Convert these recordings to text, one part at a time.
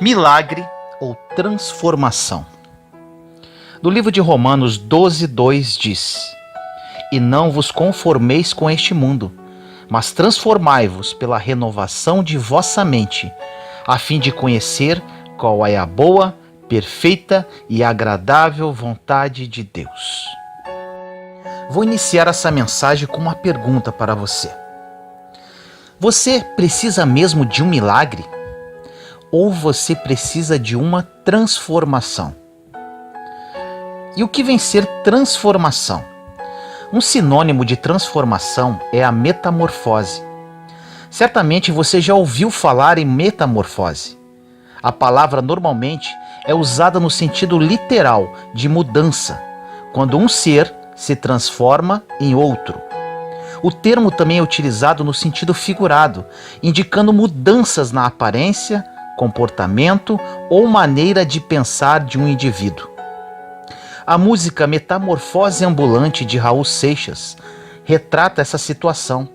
Milagre ou transformação. No livro de Romanos 12:2 diz: E não vos conformeis com este mundo, mas transformai-vos pela renovação de vossa mente, a fim de conhecer qual é a boa, perfeita e agradável vontade de Deus. Vou iniciar essa mensagem com uma pergunta para você. Você precisa mesmo de um milagre? Ou você precisa de uma transformação? E o que vem ser transformação? Um sinônimo de transformação é a metamorfose. Certamente você já ouviu falar em metamorfose. A palavra normalmente é usada no sentido literal de mudança, quando um ser se transforma em outro. O termo também é utilizado no sentido figurado, indicando mudanças na aparência, comportamento ou maneira de pensar de um indivíduo. A música Metamorfose Ambulante de Raul Seixas retrata essa situação,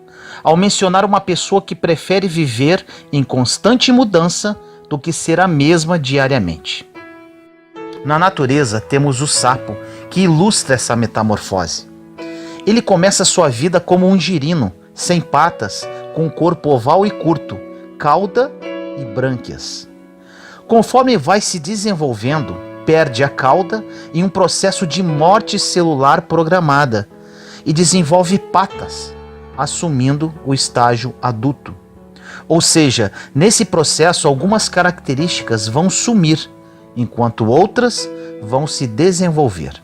ao mencionar uma pessoa que prefere viver em constante mudança do que ser a mesma diariamente. Na natureza temos o sapo, que ilustra essa metamorfose. Ele começa sua vida como um girino, sem patas, com um corpo oval e curto, cauda e brânquias. Conforme vai se desenvolvendo, perde a cauda em um processo de morte celular programada e desenvolve patas, assumindo o estágio adulto. Ou seja, nesse processo algumas características vão sumir, enquanto outras vão se desenvolver.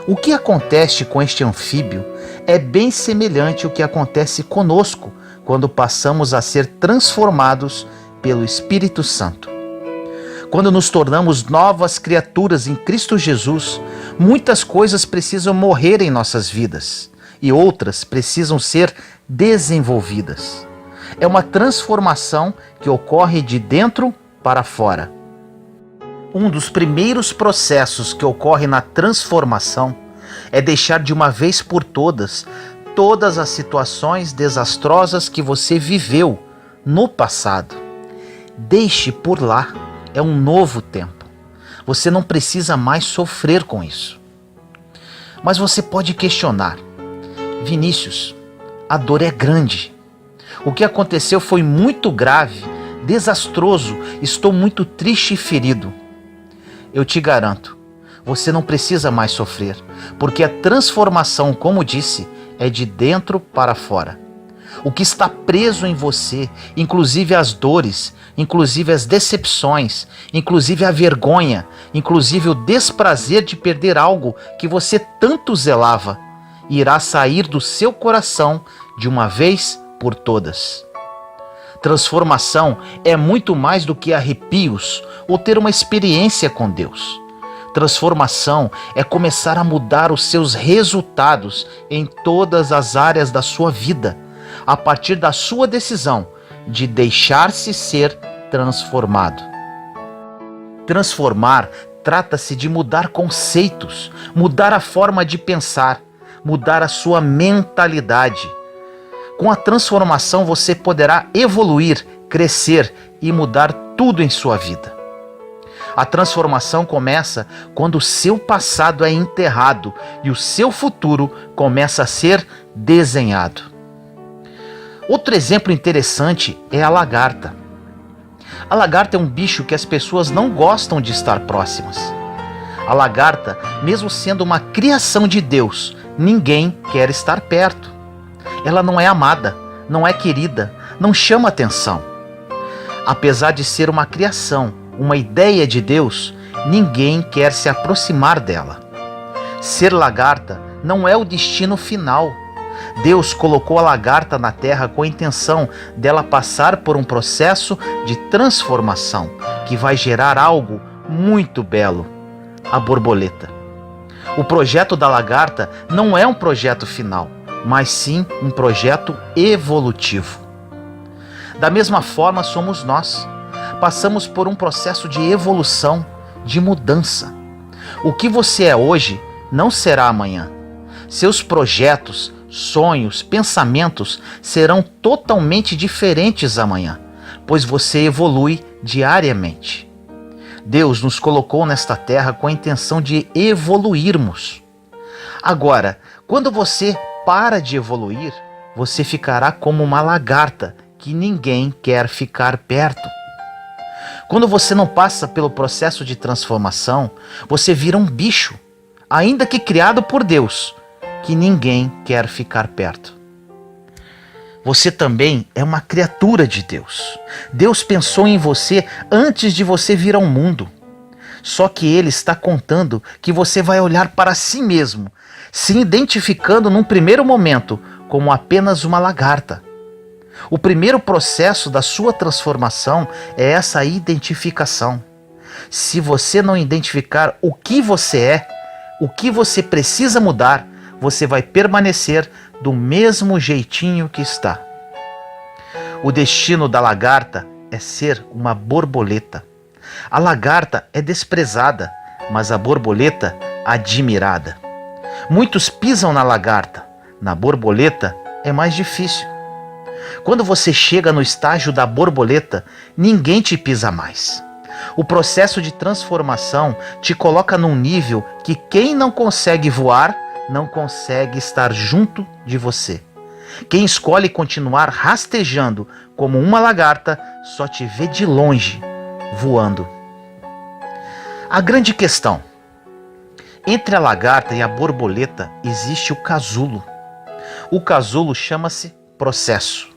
O que acontece com este anfíbio é bem semelhante ao que acontece conosco quando passamos a ser transformados pelo Espírito Santo. Quando nos tornamos novas criaturas em Cristo Jesus, muitas coisas precisam morrer em nossas vidas e outras precisam ser desenvolvidas. É uma transformação que ocorre de dentro para fora. Um dos primeiros processos que ocorre na transformação é deixar de uma vez por todas as situações desastrosas que você viveu no passado. Deixe por lá, é um novo tempo. Você não precisa mais sofrer com isso. Mas você pode questionar: Vinícius, a dor é grande. O que aconteceu foi muito grave, desastroso, estou muito triste e ferido. Eu te garanto, você não precisa mais sofrer, porque a transformação, como disse, é de dentro para fora. O que está preso em você, inclusive as dores, inclusive as decepções, inclusive a vergonha, inclusive o desprazer de perder algo que você tanto zelava, irá sair do seu coração de uma vez por todas. Transformação é muito mais do que arrepios ou ter uma experiência com Deus. Transformação é começar a mudar os seus resultados em todas as áreas da sua vida, a partir da sua decisão de deixar-se ser transformado. Transformar trata-se de mudar conceitos, mudar a forma de pensar, mudar a sua mentalidade. Com a transformação você poderá evoluir, crescer e mudar tudo em sua vida. A transformação começa quando o seu passado é enterrado e o seu futuro começa a ser desenhado. Outro exemplo interessante é a lagarta. A lagarta é um bicho que as pessoas não gostam de estar próximas. A lagarta, mesmo sendo uma criação de Deus, ninguém quer estar perto. Ela não é amada, não é querida, não chama atenção. Apesar de ser uma criação, uma ideia de Deus, ninguém quer se aproximar dela. Ser lagarta não é o destino final. Deus colocou a lagarta na terra com a intenção dela passar por um processo de transformação que vai gerar algo muito belo: a borboleta. O projeto da lagarta não é um projeto final, mas sim um projeto evolutivo. Da mesma forma somos nós. Passamos por um processo de evolução, de mudança. O que você é hoje não será amanhã. Seus projetos, sonhos, pensamentos serão totalmente diferentes amanhã, pois você evolui diariamente. Deus nos colocou nesta terra com a intenção de evoluirmos. Agora, quando você para de evoluir, você ficará como uma lagarta que ninguém quer ficar perto. Quando você não passa pelo processo de transformação, você vira um bicho, ainda que criado por Deus, que ninguém quer ficar perto. Você também é uma criatura de Deus. Deus pensou em você antes de você vir ao mundo. Só que Ele está contando que você vai olhar para si mesmo, se identificando num primeiro momento como apenas uma lagarta. O primeiro processo da sua transformação é essa identificação. Se você não identificar o que você é, o que você precisa mudar, você vai permanecer do mesmo jeitinho que está. O destino da lagarta é ser uma borboleta. A lagarta é desprezada, mas a borboleta admirada. Muitos pisam na lagarta, na borboleta é mais difícil. Quando você chega no estágio da borboleta, ninguém te pisa mais. O processo de transformação te coloca num nível que quem não consegue voar, não consegue estar junto de você. Quem escolhe continuar rastejando como uma lagarta, só te vê de longe, voando. A grande questão: entre a lagarta e a borboleta existe o casulo. O casulo chama-se processo.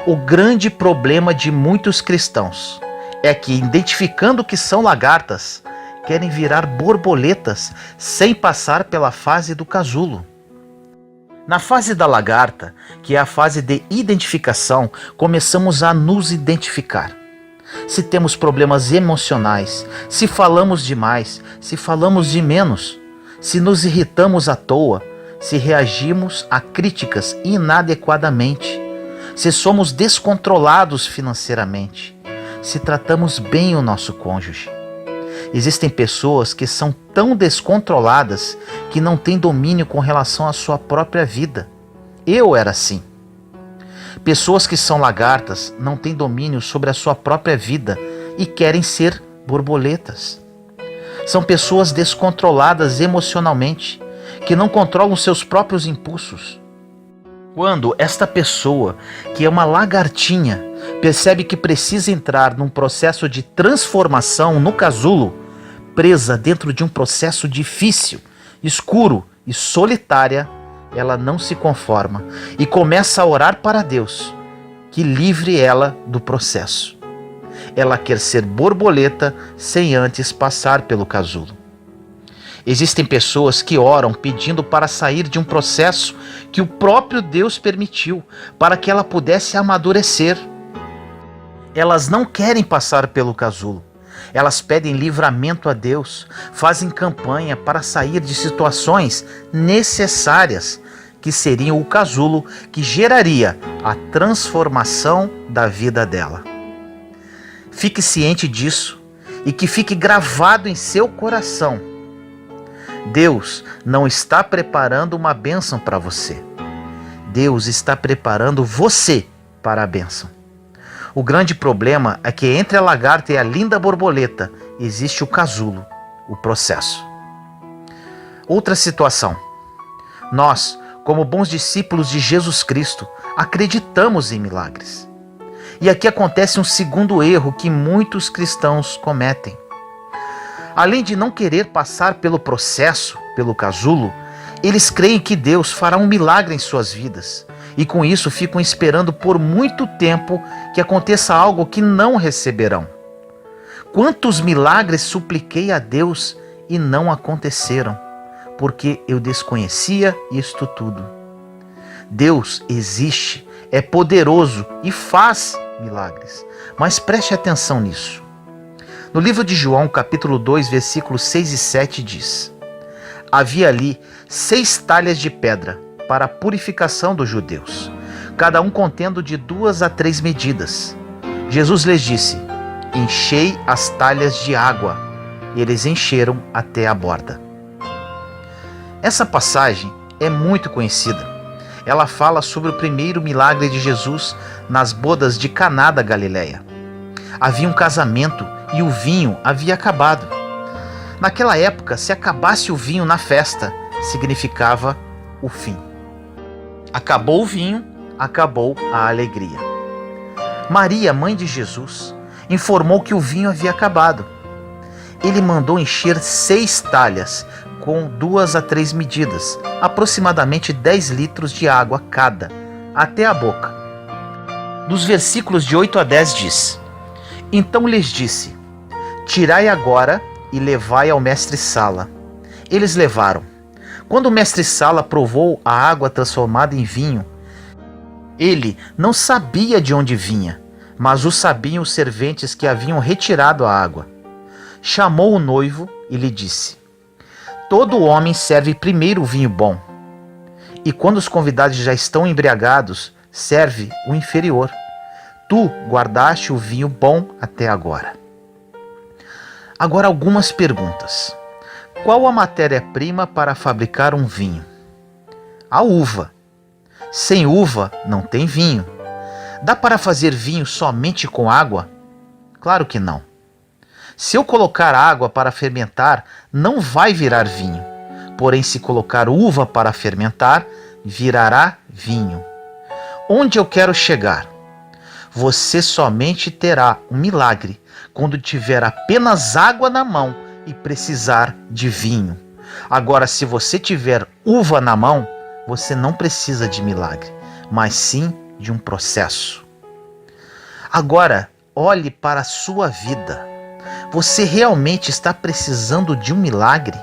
O grande problema de muitos cristãos é que, identificando que são lagartas, querem virar borboletas sem passar pela fase do casulo. Na fase da lagarta, que é a fase de identificação, começamos a nos identificar. Se temos problemas emocionais, se falamos demais, se falamos de menos, se nos irritamos à toa, se reagimos a críticas inadequadamente, se somos descontrolados financeiramente, se tratamos bem o nosso cônjuge. Existem pessoas que são tão descontroladas que não têm domínio com relação à sua própria vida. Eu era assim. Pessoas que são lagartas não têm domínio sobre a sua própria vida e querem ser borboletas. São pessoas descontroladas emocionalmente, que não controlam seus próprios impulsos. Quando esta pessoa, que é uma lagartinha, percebe que precisa entrar num processo de transformação no casulo, presa dentro de um processo difícil, escuro e solitária, ela não se conforma e começa a orar para Deus, que livre ela do processo. Ela quer ser borboleta sem antes passar pelo casulo. Existem pessoas que oram pedindo para sair de um processo que o próprio Deus permitiu para que ela pudesse amadurecer. Elas não querem passar pelo casulo. Elas pedem livramento a Deus, fazem campanha para sair de situações necessárias, que seriam o casulo que geraria a transformação da vida dela. Fique ciente disso e que fique gravado em seu coração. Deus não está preparando uma bênção para você. Deus está preparando você para a bênção. O grande problema é que entre a lagarta e a linda borboleta existe o casulo, o processo. Outra situação. Nós, como bons discípulos de Jesus Cristo, acreditamos em milagres. E aqui acontece um segundo erro que muitos cristãos cometem. Além de não querer passar pelo processo, pelo casulo, eles creem que Deus fará um milagre em suas vidas. E com isso ficam esperando por muito tempo que aconteça algo que não receberão. Quantos milagres supliquei a Deus e não aconteceram, porque eu desconhecia isto tudo. Deus existe, é poderoso e faz milagres, mas preste atenção nisso. No livro de João, capítulo 2, versículos 6 e 7 diz: havia ali 6 talhas de pedra para a purificação dos judeus, cada um contendo de 2 a 3 medidas. Jesus lhes disse: enchei as talhas de água. E eles encheram até a borda. Essa passagem é muito conhecida. ela fala sobre o primeiro milagre de Jesus nas bodas de Caná da Galileia. Havia um casamento e o vinho havia acabado. Naquela época, se acabasse o vinho na festa, significava o fim. Acabou o vinho, acabou a alegria. Maria, mãe de Jesus, informou que o vinho havia acabado. Ele mandou encher 6 talhas, com 2 a 3 medidas, aproximadamente 10 litros de água cada, até a boca. Nos versículos de 8 a 10 diz: Então lhes disse: Tirai agora e levai ao mestre-sala. Eles levaram. Quando o mestre-sala provou a água transformada em vinho, ele não sabia de onde vinha, mas o sabiam os serventes que haviam retirado a água. Chamou o noivo e lhe disse: Todo homem serve primeiro o vinho bom, e quando os convidados já estão embriagados, serve o inferior. Tu guardaste o vinho bom até agora. Agora algumas perguntas. Qual a matéria-prima para fabricar um vinho? A uva. Sem uva não tem vinho. Dá para fazer vinho somente com água? Claro que não. Se eu colocar água para fermentar, não vai virar vinho. Porém, se colocar uva para fermentar, virará vinho. Onde eu quero chegar? Você somente terá um milagre quando tiver apenas água na mão e precisar de vinho. Agora, se você tiver uva na mão, você não precisa de milagre, mas sim de um processo. Agora, olhe para a sua vida. Você realmente está precisando de um milagre?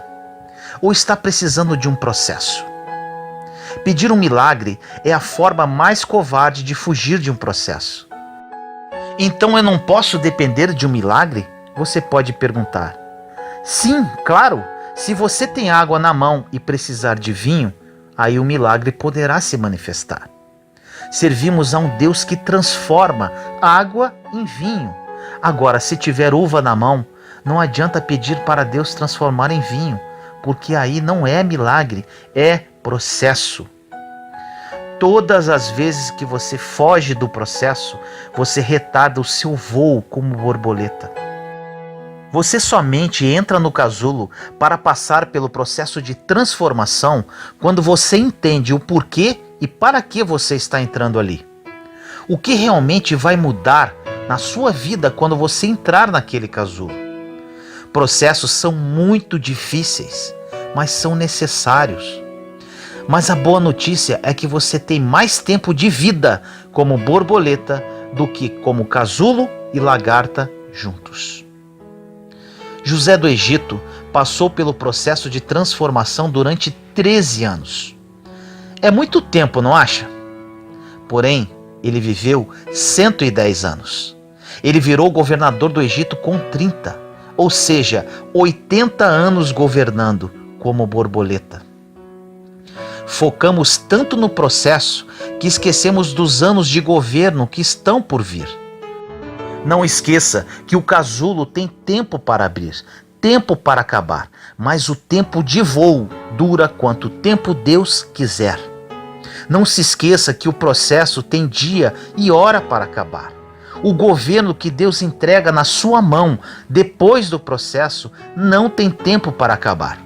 Ou está precisando de um processo? Pedir um milagre é a forma mais covarde de fugir de um processo. Então eu não posso depender de um milagre? Você pode perguntar. Sim, claro, se você tem água na mão e precisar de vinho, aí o milagre poderá se manifestar. Servimos a um Deus que transforma água em vinho. Agora, se tiver uva na mão, não adianta pedir para Deus transformar em vinho, porque aí não é milagre, é processo. Todas as vezes que você foge do processo, você retarda o seu voo como borboleta. Você somente entra no casulo para passar pelo processo de transformação quando você entende o porquê e para que você está entrando ali. O que realmente vai mudar na sua vida quando você entrar naquele casulo? Processos são muito difíceis, mas são necessários. Mas a boa notícia é que você tem mais tempo de vida como borboleta do que como casulo e lagarta juntos. José do Egito passou pelo processo de transformação durante 13 anos. É muito tempo, não acha? Porém, ele viveu 110 anos. Ele virou governador do Egito com 30, ou seja, 80 anos governando como borboleta. Focamos tanto no processo que esquecemos dos anos de governo que estão por vir. Não esqueça que o casulo tem tempo para abrir, tempo para acabar, mas o tempo de voo dura quanto tempo Deus quiser. Não se esqueça que o processo tem dia e hora para acabar. O governo que Deus entrega na sua mão depois do processo não tem tempo para acabar.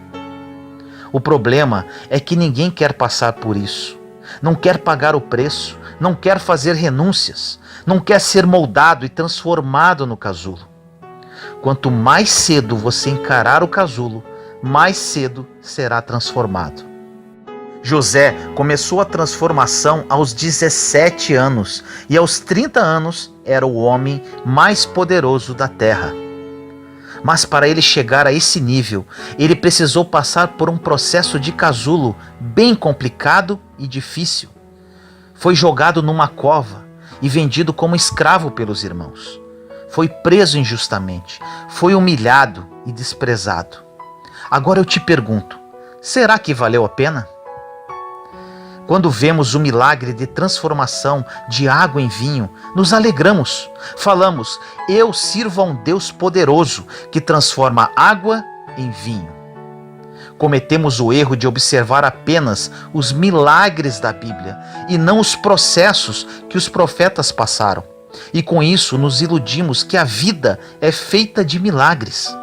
O problema é que ninguém quer passar por isso. Não quer pagar o preço, não quer fazer renúncias, não quer ser moldado e transformado no casulo. Quanto mais cedo você encarar o casulo, mais cedo será transformado. José começou a transformação aos 17 anos e aos 30 anos era o homem mais poderoso da terra. Mas para ele chegar a esse nível, ele precisou passar por um processo de casulo bem complicado e difícil. Foi jogado numa cova e vendido como escravo pelos irmãos. Foi preso injustamente, foi humilhado e desprezado. Agora eu te pergunto, será que valeu a pena? Quando vemos o milagre de transformação de água em vinho, nos alegramos. Falamos, eu sirvo a um Deus poderoso que transforma água em vinho. Cometemos o erro de observar apenas os milagres da Bíblia e não os processos que os profetas passaram. E com isso nos iludimos que a vida é feita de milagres.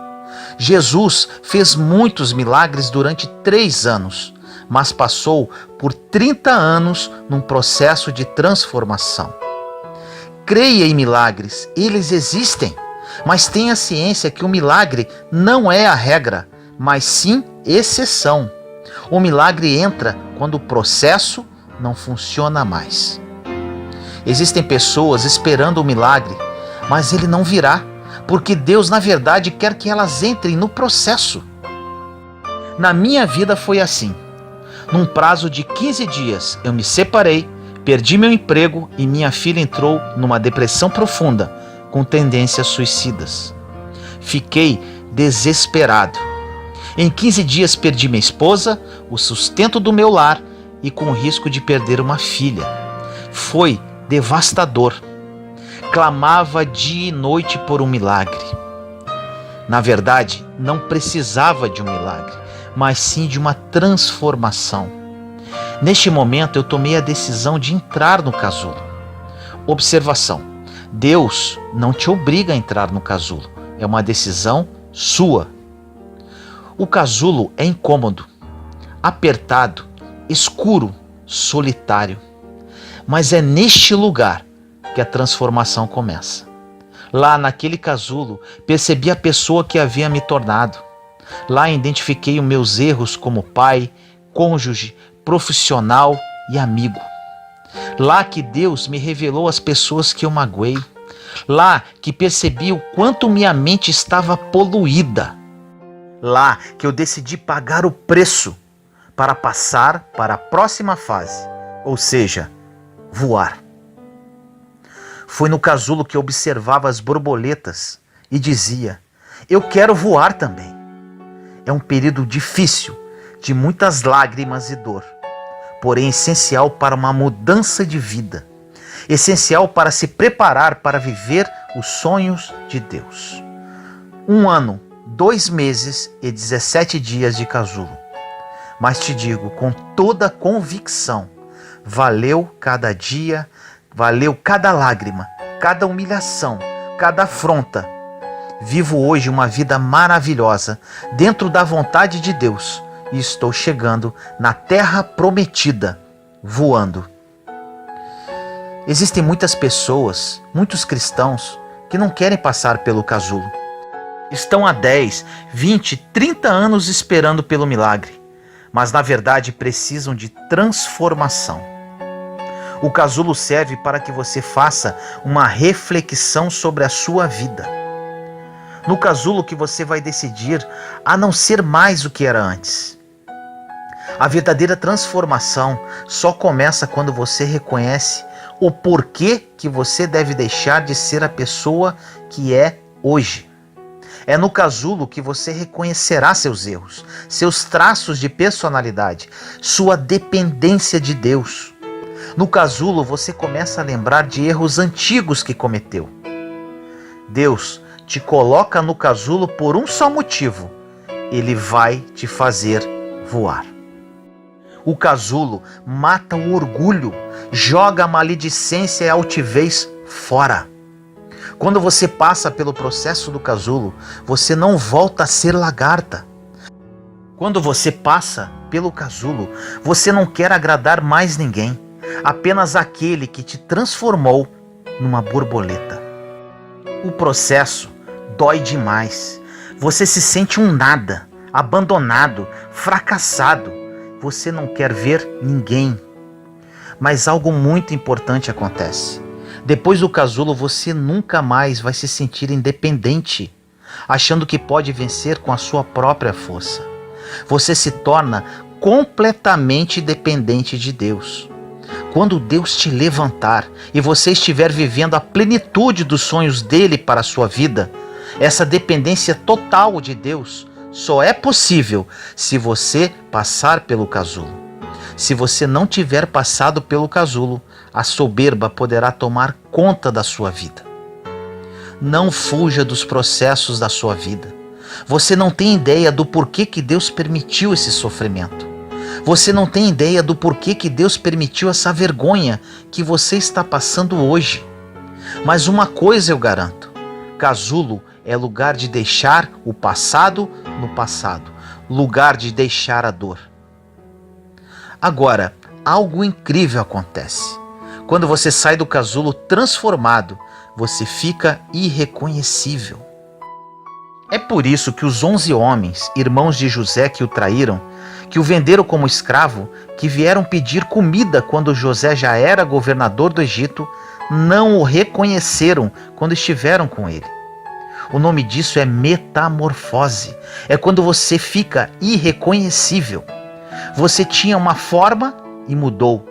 Jesus fez muitos milagres durante 3 anos, mas passou por 30 anos num processo de transformação. Creia em milagres, eles existem, mas tenha ciência que o milagre não é a regra, mas sim exceção. O milagre entra quando o processo não funciona mais. Existem pessoas esperando o milagre, mas ele não virá, porque Deus, na verdade, quer que elas entrem no processo. Na minha vida foi assim. Num prazo de 15 dias, eu me separei, perdi meu emprego e minha filha entrou numa depressão profunda, com tendências suicidas. Fiquei desesperado. Em 15 dias perdi minha esposa, o sustento do meu lar e com o risco de perder uma filha. Foi devastador. Clamava dia e noite por um milagre. Na verdade, não precisava de um milagre, mas sim de uma transformação. Neste momento, eu tomei a decisão de entrar no casulo. Observação: Deus não te obriga a entrar no casulo, é uma decisão sua. O casulo é incômodo, apertado, escuro, solitário. Mas é neste lugar que a transformação começa. Lá naquele casulo, percebi a pessoa que havia me tornado. Lá identifiquei os meus erros como pai, cônjuge, profissional e amigo. Lá que Deus me revelou as pessoas que eu magoei. Lá que percebi o quanto minha mente estava poluída. Lá que eu decidi pagar o preço para passar para a próxima fase, ou seja, voar. Foi no casulo que eu observava as borboletas e dizia: eu quero voar também. É um período difícil, de muitas lágrimas e dor, porém essencial para uma mudança de vida, essencial para se preparar para viver os sonhos de Deus. 1 ano, 2 meses e 17 dias de casulo. Mas te digo com toda convicção, valeu cada dia, valeu cada lágrima, cada humilhação, cada afronta. Vivo hoje uma vida maravilhosa dentro da vontade de Deus e estou chegando na terra prometida, voando. Existem muitas pessoas, muitos cristãos, que não querem passar pelo casulo. Estão há 10, 20, 30 anos esperando pelo milagre, mas na verdade precisam de transformação. O casulo serve para que você faça uma reflexão sobre a sua vida. No casulo que você vai decidir a não ser mais o que era antes. A verdadeira transformação só começa quando você reconhece o porquê que você deve deixar de ser a pessoa que é hoje. É no casulo que você reconhecerá seus erros, seus traços de personalidade, sua dependência de Deus. No casulo você começa a lembrar de erros antigos que cometeu. Deus te coloca no casulo por um só motivo: Ele vai te fazer voar. O casulo mata o orgulho, joga a maledicência e a altivez fora. Quando você passa pelo processo do casulo, você não volta a ser lagarta. Quando você passa pelo casulo, você não quer agradar mais ninguém, apenas aquele que te transformou numa borboleta. O processo dói demais. Você se sente um nada, abandonado, fracassado. Você não quer ver ninguém. Mas algo muito importante acontece. Depois do casulo, você nunca mais vai se sentir independente, achando que pode vencer com a sua própria força. Você se torna completamente dependente de Deus. Quando Deus te levantar e você estiver vivendo a plenitude dos sonhos dele para a sua vida, essa dependência total de Deus só é possível se você passar pelo casulo. Se você não tiver passado pelo casulo, a soberba poderá tomar conta da sua vida. Não fuja dos processos da sua vida. Você não tem ideia do porquê que Deus permitiu esse sofrimento. Você não tem ideia do porquê que Deus permitiu essa vergonha que você está passando hoje. Mas uma coisa eu garanto: casulo é lugar de deixar o passado no passado, lugar de deixar a dor. Agora, algo incrível acontece. Quando você sai do casulo transformado, você fica irreconhecível. É por isso que os 11 homens, irmãos de José que o traíram, que o venderam como escravo, que vieram pedir comida quando José já era governador do Egito, não o reconheceram quando estiveram com ele. O nome disso é metamorfose. É quando você fica irreconhecível. Você tinha uma forma e mudou.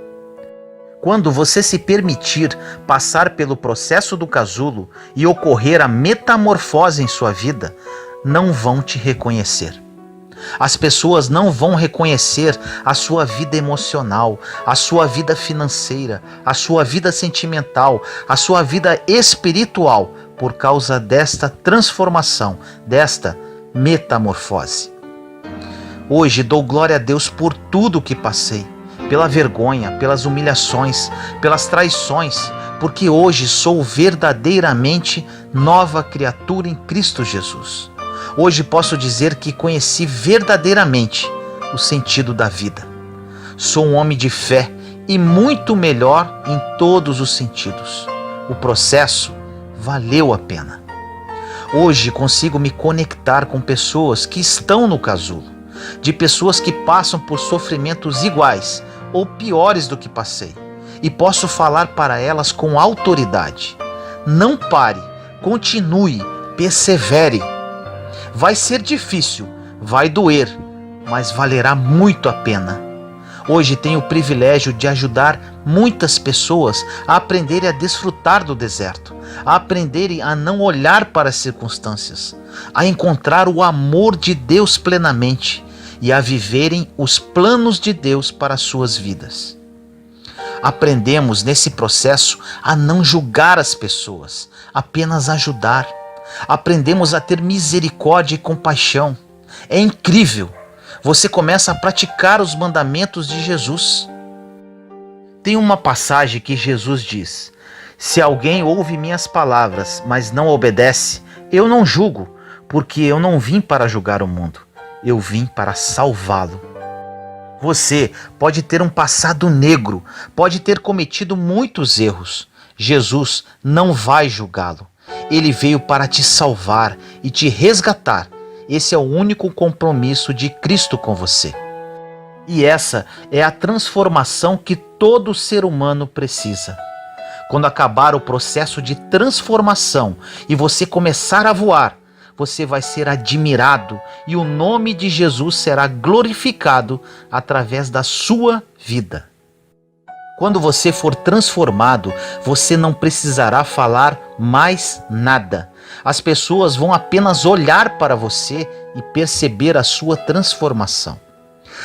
Quando você se permitir passar pelo processo do casulo e ocorrer a metamorfose em sua vida, não vão te reconhecer. As pessoas não vão reconhecer a sua vida emocional, a sua vida financeira, a sua vida sentimental, a sua vida espiritual por causa desta transformação, desta metamorfose. Hoje dou glória a Deus por tudo que passei, pela vergonha, pelas humilhações, pelas traições, porque hoje sou verdadeiramente nova criatura em Cristo Jesus. Hoje posso dizer que conheci verdadeiramente o sentido da vida. Sou um homem de fé e muito melhor em todos os sentidos. O processo valeu a pena. Hoje consigo me conectar com pessoas que estão no casulo, de pessoas que passam por sofrimentos iguais ou piores do que passei, e posso falar para elas com autoridade: não pare, continue, persevere. Vai ser difícil, vai doer, mas valerá muito a pena. Hoje tenho o privilégio de ajudar muitas pessoas a aprenderem a desfrutar do deserto, a aprenderem a não olhar para as circunstâncias, a encontrar o amor de Deus plenamente e a viverem os planos de Deus para as suas vidas. Aprendemos nesse processo a não julgar as pessoas, apenas ajudar. Aprendemos a ter misericórdia e compaixão. É incrível. Você começa a praticar os mandamentos de Jesus. Tem uma passagem que Jesus diz: se alguém ouve minhas palavras, mas não obedece, eu não julgo, porque eu não vim para julgar o mundo, eu vim para salvá-lo. Você pode ter um passado negro, pode ter cometido muitos erros. Jesus não vai julgá-lo. Ele veio para te salvar e te resgatar. Esse é o único compromisso de Cristo com você. E essa é a transformação que todo ser humano precisa. Quando acabar o processo de transformação e você começar a voar, você vai ser admirado e o nome de Jesus será glorificado através da sua vida. Quando você for transformado, você não precisará falar mais nada. As pessoas vão apenas olhar para você e perceber a sua transformação.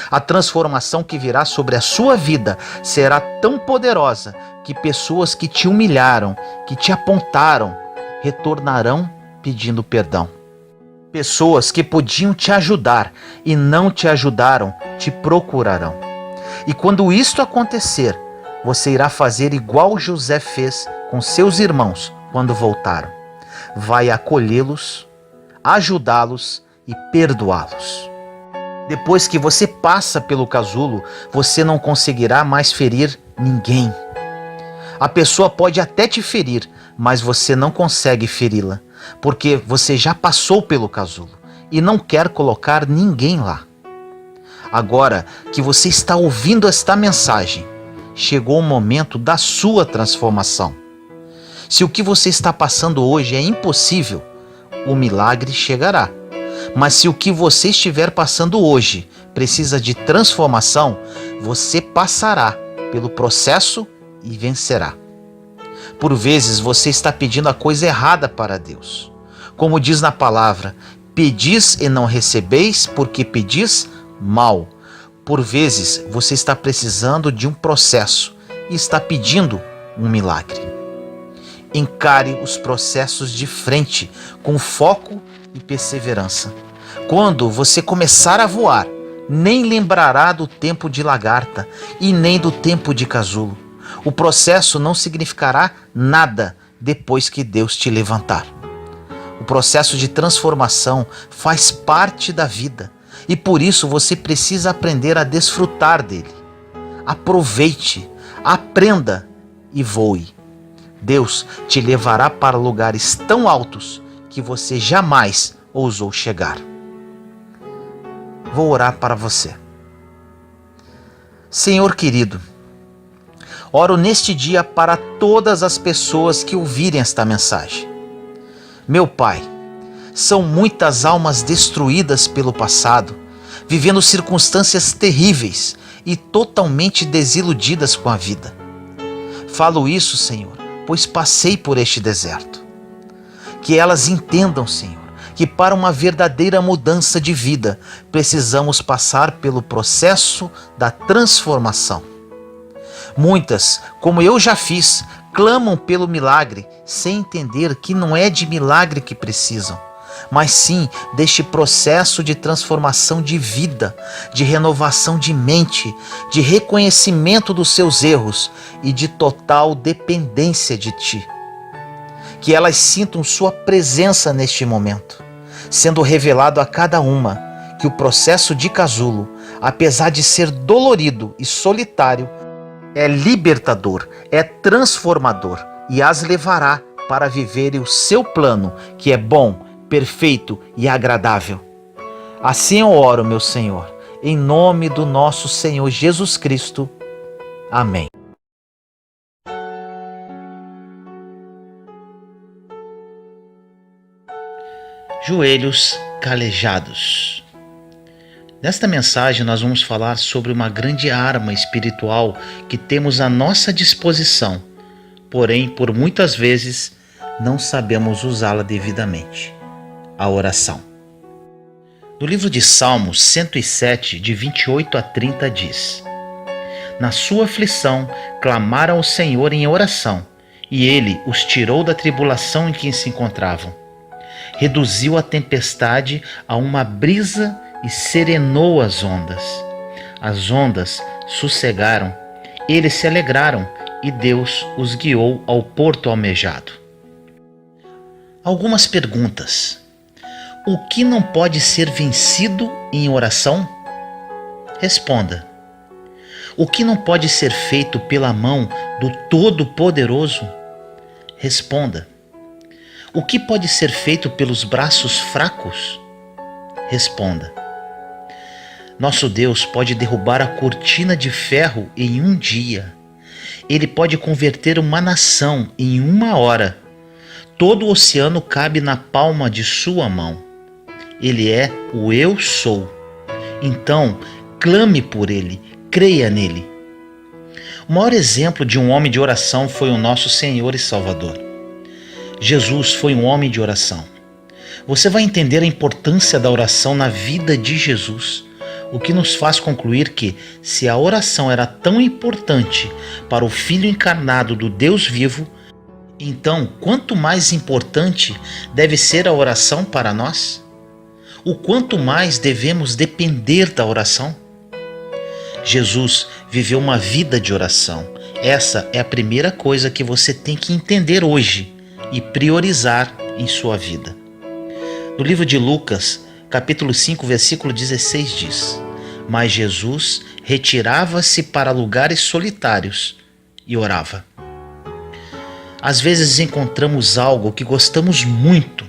A transformação que virá sobre a sua vida será tão poderosa que pessoas que te humilharam, que te apontaram, retornarão pedindo perdão. Pessoas que podiam te ajudar e não te ajudaram, te procurarão. E quando isto acontecer, você irá fazer igual José fez com seus irmãos quando voltaram. Vai acolhê-los, ajudá-los e perdoá-los. Depois que você passa pelo casulo, você não conseguirá mais ferir ninguém. A pessoa pode até te ferir, mas você não consegue feri-la, porque você já passou pelo casulo e não quer colocar ninguém lá. Agora que você está ouvindo esta mensagem, chegou o momento da sua transformação. Se o que você está passando hoje é impossível, o milagre chegará. Mas se o que você estiver passando hoje precisa de transformação, você passará pelo processo e vencerá. Por vezes você está pedindo a coisa errada para Deus. Como diz na palavra, pedis e não recebeis porque pedis mal. Por vezes você está precisando de um processo e está pedindo um milagre. Encare os processos de frente, com foco e perseverança. Quando você começar a voar, nem lembrará do tempo de lagarta e nem do tempo de casulo. O processo não significará nada depois que Deus te levantar. O processo de transformação faz parte da vida e por isso você precisa aprender a desfrutar dele. Aproveite, aprenda e voe. Deus te levará para lugares tão altos que você jamais ousou chegar. Vou orar para você. Senhor querido, oro neste dia para todas as pessoas que ouvirem esta mensagem. Meu Pai, são muitas almas destruídas pelo passado, vivendo circunstâncias terríveis e totalmente desiludidas com a vida. Falo isso, Senhor, pois passei por este deserto. Que elas entendam, Senhor, que para uma verdadeira mudança de vida, precisamos passar pelo processo da transformação. Muitas, como eu já fiz, clamam pelo milagre, sem entender que não é de milagre que precisam, mas sim deste processo de transformação de vida, de renovação de mente, de reconhecimento dos seus erros e de total dependência de Ti. Que elas sintam Sua presença neste momento, sendo revelado a cada uma que o processo de casulo, apesar de ser dolorido e solitário, é libertador, é transformador e as levará para viverem o seu plano, que é bom, perfeito e agradável. Assim eu oro, meu Senhor, em nome do nosso Senhor Jesus Cristo. Amém. Joelhos calejados. Nesta mensagem nós vamos falar sobre uma grande arma espiritual que temos à nossa disposição, porém por muitas vezes não sabemos usá-la devidamente: a oração. No livro de Salmos 107, de 28 a 30 diz: Na sua aflição clamaram ao Senhor em oração, e Ele os tirou da tribulação em que se encontravam. Reduziu a tempestade a uma brisa e serenou as ondas. As ondas sossegaram, eles se alegraram, e Deus os guiou ao porto almejado. Algumas perguntas. O que não pode ser vencido em oração? Responda. O que não pode ser feito pela mão do Todo-Poderoso? Responda. O que pode ser feito pelos braços fracos? Responda. Nosso Deus pode derrubar a cortina de ferro em um dia. Ele pode converter uma nação em uma hora. Todo o oceano cabe na palma de sua mão. Ele é o Eu Sou. Então, clame por Ele, creia nele. O maior exemplo de um homem de oração foi o nosso Senhor e Salvador. Jesus foi um homem de oração. Você vai entender a importância da oração na vida de Jesus, o que nos faz concluir que, se a oração era tão importante para o Filho encarnado do Deus vivo, então quanto mais importante deve ser a oração para nós? O quanto mais devemos depender da oração? Jesus viveu uma vida de oração. Essa é a primeira coisa que você tem que entender hoje e priorizar em sua vida. No livro de Lucas, capítulo 5, versículo 16 diz: Mas Jesus retirava-se para lugares solitários e orava. Às vezes encontramos algo que gostamos muito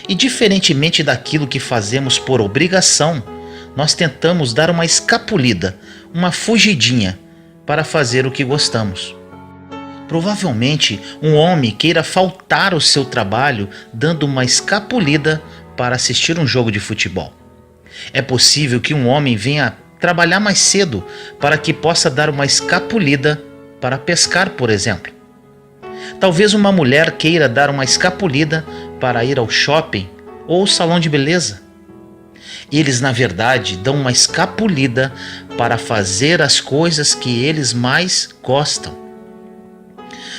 e, diferentemente daquilo que fazemos por obrigação, nós tentamos dar uma escapulida, uma fugidinha para fazer o que gostamos. Provavelmente um homem queira faltar ao seu trabalho dando uma escapulida para assistir um jogo de futebol. É possível que um homem venha trabalhar mais cedo para que possa dar uma escapulida para pescar, por exemplo. Talvez uma mulher queira dar uma escapulida para ir ao shopping ou ao salão de beleza. Eles, na verdade, dão uma escapulida para fazer as coisas que eles mais gostam.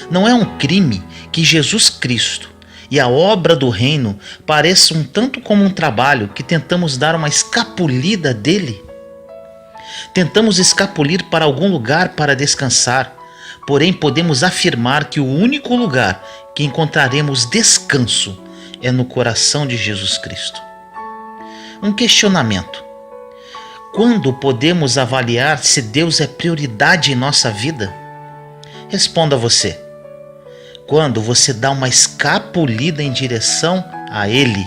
Não é um crime que Jesus Cristo, e a obra do reino pareça um tanto como um trabalho que tentamos dar uma escapulida dele? Tentamos escapulir para algum lugar para descansar, porém podemos afirmar que o único lugar que encontraremos descanso é no coração de Jesus Cristo. Um questionamento: quando podemos avaliar se Deus é prioridade em nossa vida? Responda você: quando você dá uma escapulida em direção a Ele.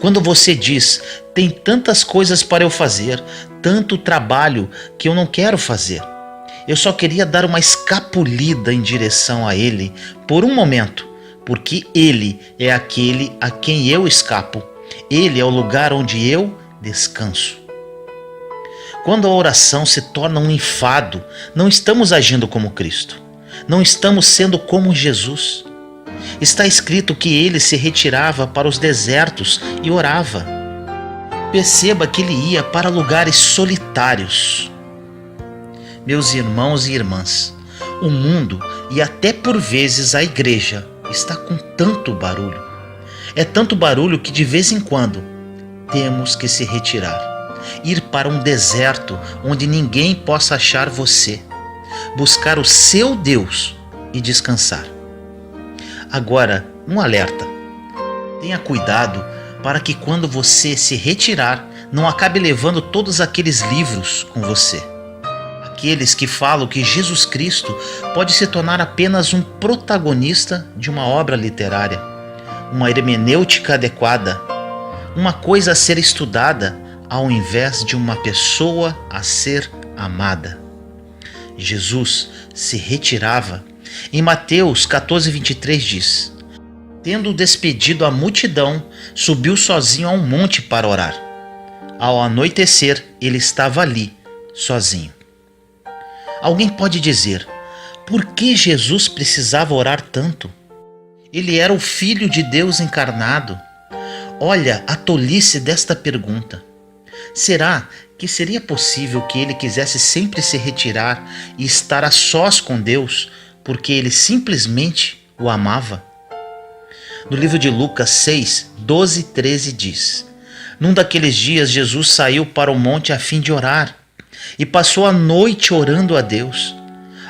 Quando você diz: tem tantas coisas para eu fazer, tanto trabalho que eu não quero fazer. Eu só queria dar uma escapulida em direção a Ele por um momento, porque Ele é aquele a quem eu escapo. Ele é o lugar onde eu descanso. Quando a oração se torna um enfado, não estamos agindo como Cristo. Não estamos sendo como Jesus. Está escrito que ele se retirava para os desertos e orava. Perceba que ele ia para lugares solitários. Meus irmãos e irmãs, o mundo e até por vezes a igreja está com tanto barulho. É tanto barulho que de vez em quando temos que se retirar. Ir para um deserto onde ninguém possa achar você. Buscar o seu Deus e descansar. Agora, um alerta: tenha cuidado para que quando você se retirar, não acabe levando todos aqueles livros com você. Aqueles que falam que Jesus Cristo pode se tornar apenas um protagonista de uma obra literária, uma hermenêutica adequada, uma coisa a ser estudada ao invés de uma pessoa a ser amada. Jesus se retirava. Em Mateus 14:23 diz: tendo despedido a multidão, subiu sozinho a um monte para orar. Ao anoitecer, ele estava ali, sozinho. Alguém pode dizer: por que Jesus precisava orar tanto? Ele era o Filho de Deus encarnado. Olha a tolice desta pergunta. Será que seria possível que ele quisesse sempre se retirar e estar a sós com Deus, porque ele simplesmente o amava? No livro de Lucas 6, 12 e 13 diz: num daqueles dias Jesus saiu para o monte a fim de orar, e passou a noite orando a Deus.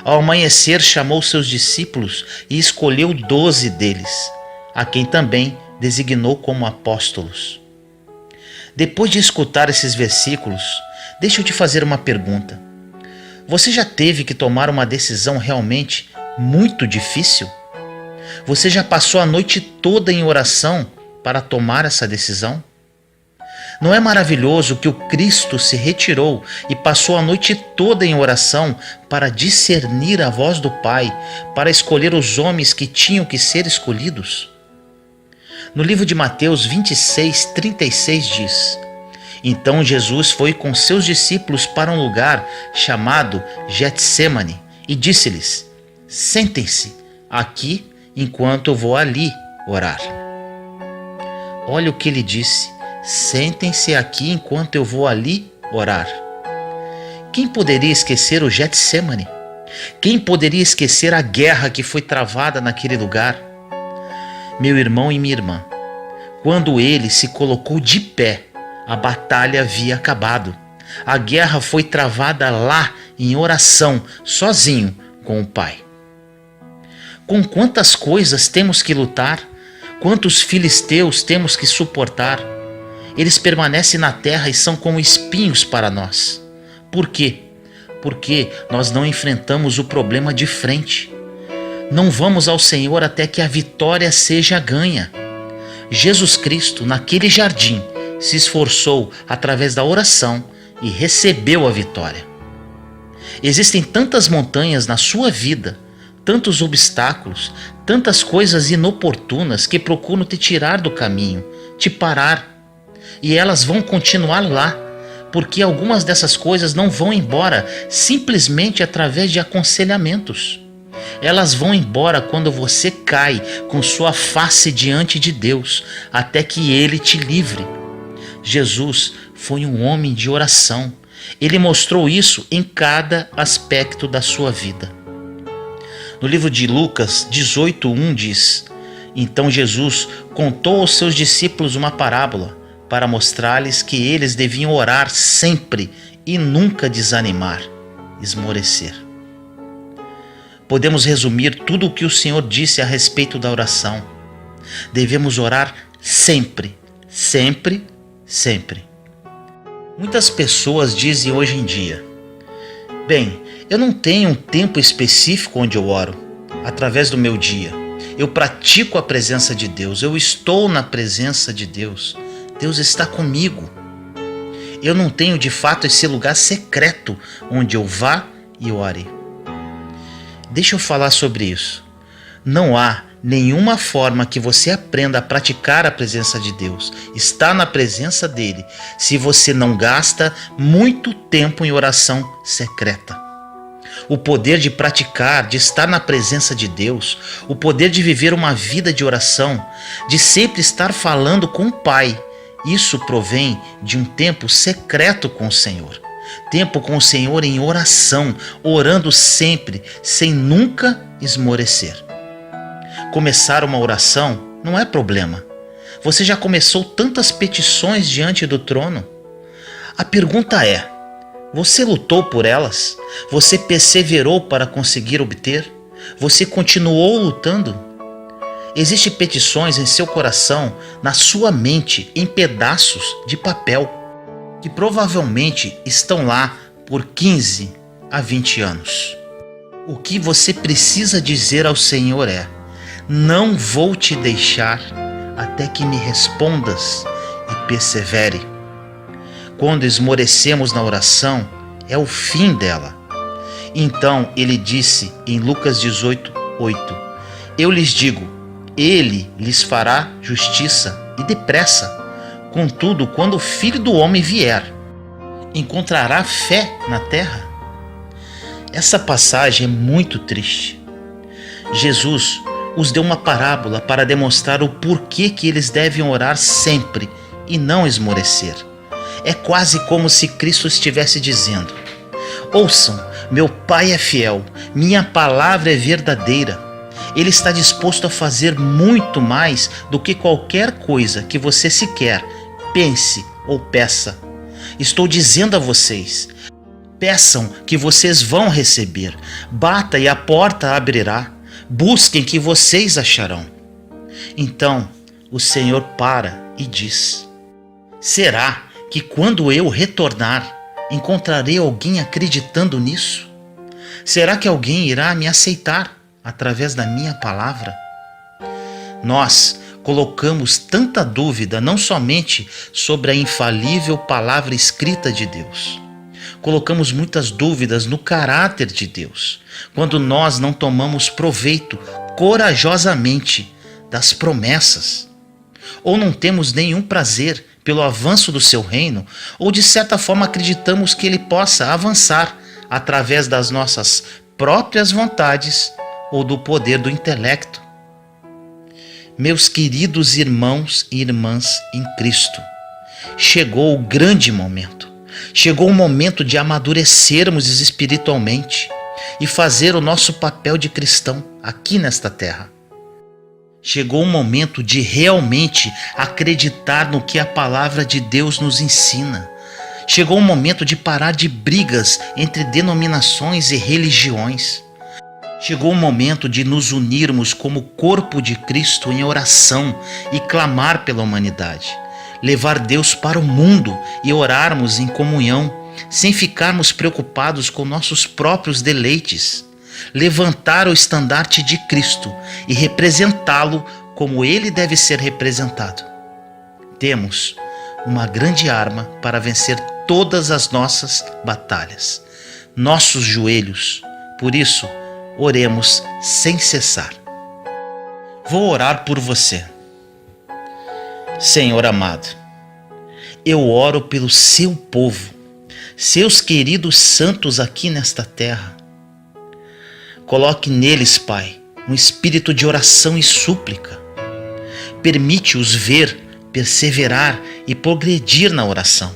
Ao amanhecer chamou seus discípulos e escolheu 12 deles, a quem também designou como apóstolos. Depois de escutar esses versículos, deixa eu te fazer uma pergunta. Você já teve que tomar uma decisão realmente muito difícil? Você já passou a noite toda em oração para tomar essa decisão? Não é maravilhoso que o Cristo se retirou e passou a noite toda em oração para discernir a voz do Pai, para escolher os homens que tinham que ser escolhidos? No livro de Mateus 26, 36 diz: então Jesus foi com seus discípulos para um lugar chamado Getsêmani e disse-lhes: sentem-se aqui enquanto eu vou ali orar. Olha o que ele disse: sentem-se aqui enquanto eu vou ali orar. Quem poderia esquecer o Getsêmani? Quem poderia esquecer a guerra que foi travada naquele lugar? Meu irmão e minha irmã, quando ele se colocou de pé, a batalha havia acabado. A guerra foi travada lá em oração, sozinho com o Pai. Com quantas coisas temos que lutar? Quantos filisteus temos que suportar? Eles permanecem na terra e são como espinhos para nós. Por quê? Porque nós não enfrentamos o problema de frente. Não vamos ao Senhor até que a vitória seja ganha. Jesus Cristo, naquele jardim, se esforçou através da oração e recebeu a vitória. Existem tantas montanhas na sua vida, tantos obstáculos, tantas coisas inoportunas que procuram te tirar do caminho, te parar. E elas vão continuar lá, porque algumas dessas coisas não vão embora simplesmente através de aconselhamentos. Elas vão embora quando você cai com sua face diante de Deus, até que Ele te livre. Jesus foi um homem de oração. Ele mostrou isso em cada aspecto da sua vida. No livro de Lucas 18:1 diz: Então Jesus contou aos seus discípulos uma parábola para mostrar-lhes que eles deviam orar sempre e nunca desanimar, esmorecer. Podemos resumir tudo o que o Senhor disse a respeito da oração. Devemos orar sempre, sempre, sempre. Muitas pessoas dizem hoje em dia: bem, eu não tenho um tempo específico onde eu oro. Através do meu dia, eu pratico a presença de Deus, eu estou na presença de Deus. Deus está comigo. Eu não tenho de fato esse lugar secreto onde eu vá e ore. Deixa eu falar sobre isso. Não há nenhuma forma que você aprenda a praticar a presença de Deus, estar na presença dele, se você não gasta muito tempo em oração secreta. O poder de praticar, de estar na presença de Deus, o poder de viver uma vida de oração, de sempre estar falando com o Pai, isso provém de um tempo secreto com o Senhor. Tempo com o Senhor em oração, orando sempre, sem nunca esmorecer. Começar uma oração não é problema. Você já começou tantas petições diante do trono? A pergunta é: você lutou por elas? Você perseverou para conseguir obter? Você continuou lutando? Existem petições em seu coração, na sua mente, em pedaços de papel, que provavelmente estão lá por 15 a 20 anos. O que você precisa dizer ao Senhor é: não vou te deixar até que me respondas e persevere. Quando esmorecemos na oração, é o fim dela. Então ele disse em Lucas 18:8: eu lhes digo, ele lhes fará justiça e depressa. Contudo, quando o Filho do Homem vier, encontrará fé na terra? Essa passagem é muito triste. Jesus os deu uma parábola para demonstrar o porquê que eles devem orar sempre e não esmorecer. É quase como se Cristo estivesse dizendo: ouçam, meu Pai é fiel, minha palavra é verdadeira. Ele está disposto a fazer muito mais do que qualquer coisa que você sequer pense ou peça. Estou dizendo a vocês: peçam que vocês vão receber, bata e a porta abrirá, busquem que vocês acharão. Então o Senhor para e diz: será que quando eu retornar, encontrarei alguém acreditando nisso? Será que alguém irá me aceitar através da minha palavra? Nós colocamos tanta dúvida não somente sobre a infalível palavra escrita de Deus. Colocamos muitas dúvidas no caráter de Deus, quando nós não tomamos proveito corajosamente das promessas. Ou não temos nenhum prazer pelo avanço do seu reino, ou de certa forma acreditamos que ele possa avançar através das nossas próprias vontades ou do poder do intelecto. Meus queridos irmãos e irmãs em Cristo, chegou o grande momento. Chegou o momento de amadurecermos espiritualmente e fazer o nosso papel de cristão aqui nesta terra. Chegou o momento de realmente acreditar no que a palavra de Deus nos ensina. Chegou o momento de parar de brigas entre denominações e religiões. Chegou o momento de nos unirmos como corpo de Cristo em oração e clamar pela humanidade. Levar Deus para o mundo e orarmos em comunhão, sem ficarmos preocupados com nossos próprios deleites. Levantar o estandarte de Cristo e representá-lo como ele deve ser representado. Temos uma grande arma para vencer todas as nossas batalhas: nossos joelhos. Por isso, oremos sem cessar. Vou orar por você. Senhor amado, eu oro pelo seu povo, seus queridos santos aqui nesta terra. Coloque neles, Pai, um espírito de oração e súplica. Permite-os ver, perseverar e progredir na oração.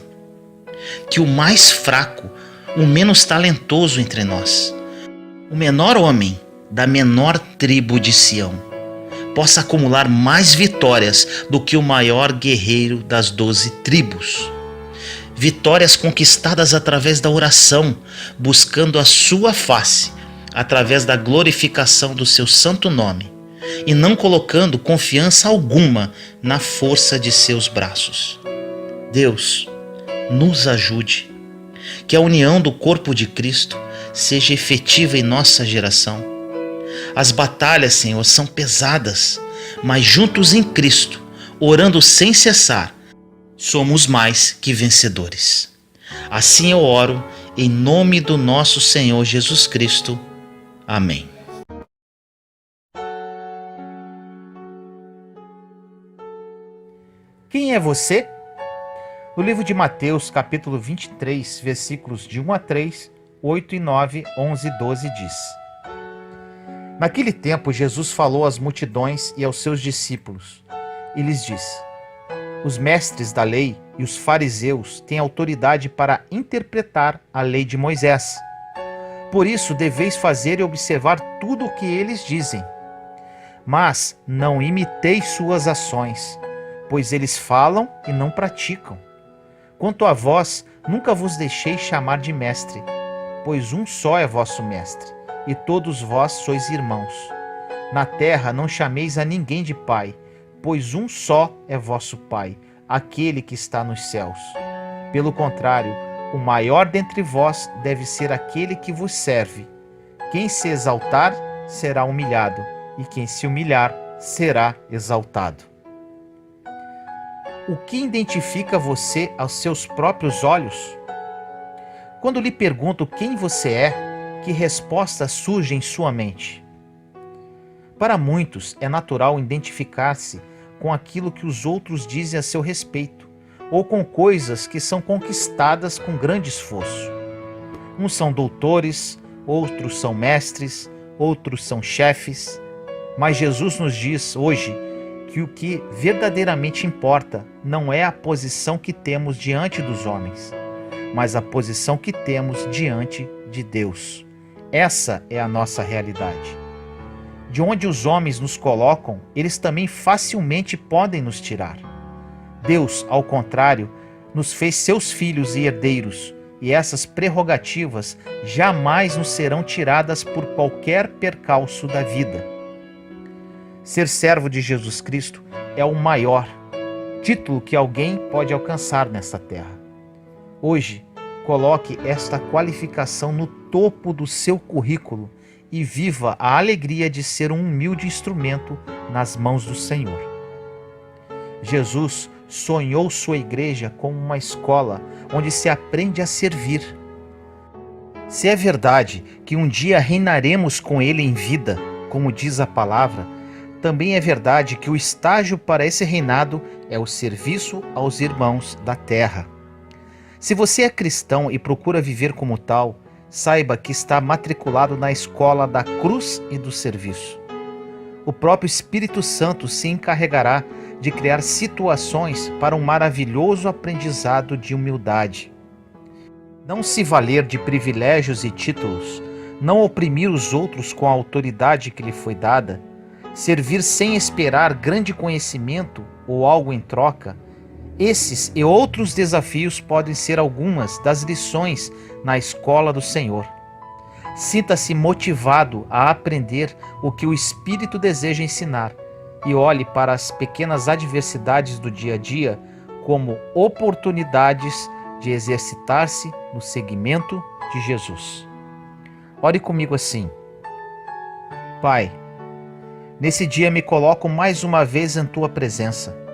Que o mais fraco, o menos talentoso entre nós, o menor homem da menor tribo de Sião, possa acumular mais vitórias do que o maior guerreiro das 12 tribos. Vitórias conquistadas através da oração, buscando a sua face, através da glorificação do seu santo nome, e não colocando confiança alguma na força de seus braços. Deus, nos ajude, que a união do corpo de Cristo seja efetiva em nossa geração. As batalhas, Senhor, são pesadas, mas juntos em Cristo, orando sem cessar, somos mais que vencedores. Assim eu oro, em nome do nosso Senhor Jesus Cristo. Amém. Quem é você? No livro de Mateus, capítulo 23, versículos de 1 a 3, 8 e 9, 11 e 12 diz: Naquele tempo, Jesus falou às multidões e aos seus discípulos, e lhes disse: Os mestres da lei e os fariseus têm autoridade para interpretar a lei de Moisés. Por isso, deveis fazer e observar tudo o que eles dizem. Mas não imiteis suas ações, pois eles falam e não praticam. Quanto a vós, nunca vos deixei chamar de mestre, pois um só é vosso mestre, e todos vós sois irmãos. Na terra não chameis a ninguém de pai, pois um só é vosso Pai, aquele que está nos céus. Pelo contrário, o maior dentre vós deve ser aquele que vos serve. Quem se exaltar será humilhado, e quem se humilhar será exaltado. O que identifica você aos seus próprios olhos? Quando lhe pergunto quem você é, que resposta surge em sua mente? Para muitos, é natural identificar-se com aquilo que os outros dizem a seu respeito, ou com coisas que são conquistadas com grande esforço. Uns são doutores, outros são mestres, outros são chefes. Mas Jesus nos diz hoje que o que verdadeiramente importa não é a posição que temos diante dos homens, mas a posição que temos diante de Deus. Essa é a nossa realidade. De onde os homens nos colocam, eles também facilmente podem nos tirar. Deus, ao contrário, nos fez seus filhos e herdeiros, e essas prerrogativas jamais nos serão tiradas por qualquer percalço da vida. Ser servo de Jesus Cristo é o maior título que alguém pode alcançar nesta terra. Hoje, coloque esta qualificação no topo do seu currículo e viva a alegria de ser um humilde instrumento nas mãos do Senhor. Jesus sonhou sua igreja como uma escola onde se aprende a servir. Se é verdade que um dia reinaremos com Ele em vida, como diz a palavra, também é verdade que o estágio para esse reinado é o serviço aos irmãos da terra. Se você é cristão e procura viver como tal, saiba que está matriculado na escola da cruz e do serviço. O próprio Espírito Santo se encarregará de criar situações para um maravilhoso aprendizado de humildade. Não se valer de privilégios e títulos, não oprimir os outros com a autoridade que lhe foi dada, servir sem esperar grande conhecimento ou algo em troca, esses e outros desafios podem ser algumas das lições na escola do Senhor. Sinta-se motivado a aprender o que o Espírito deseja ensinar e olhe para as pequenas adversidades do dia a dia como oportunidades de exercitar-se no seguimento de Jesus. Ore comigo assim: Pai, nesse dia me coloco mais uma vez em Tua presença.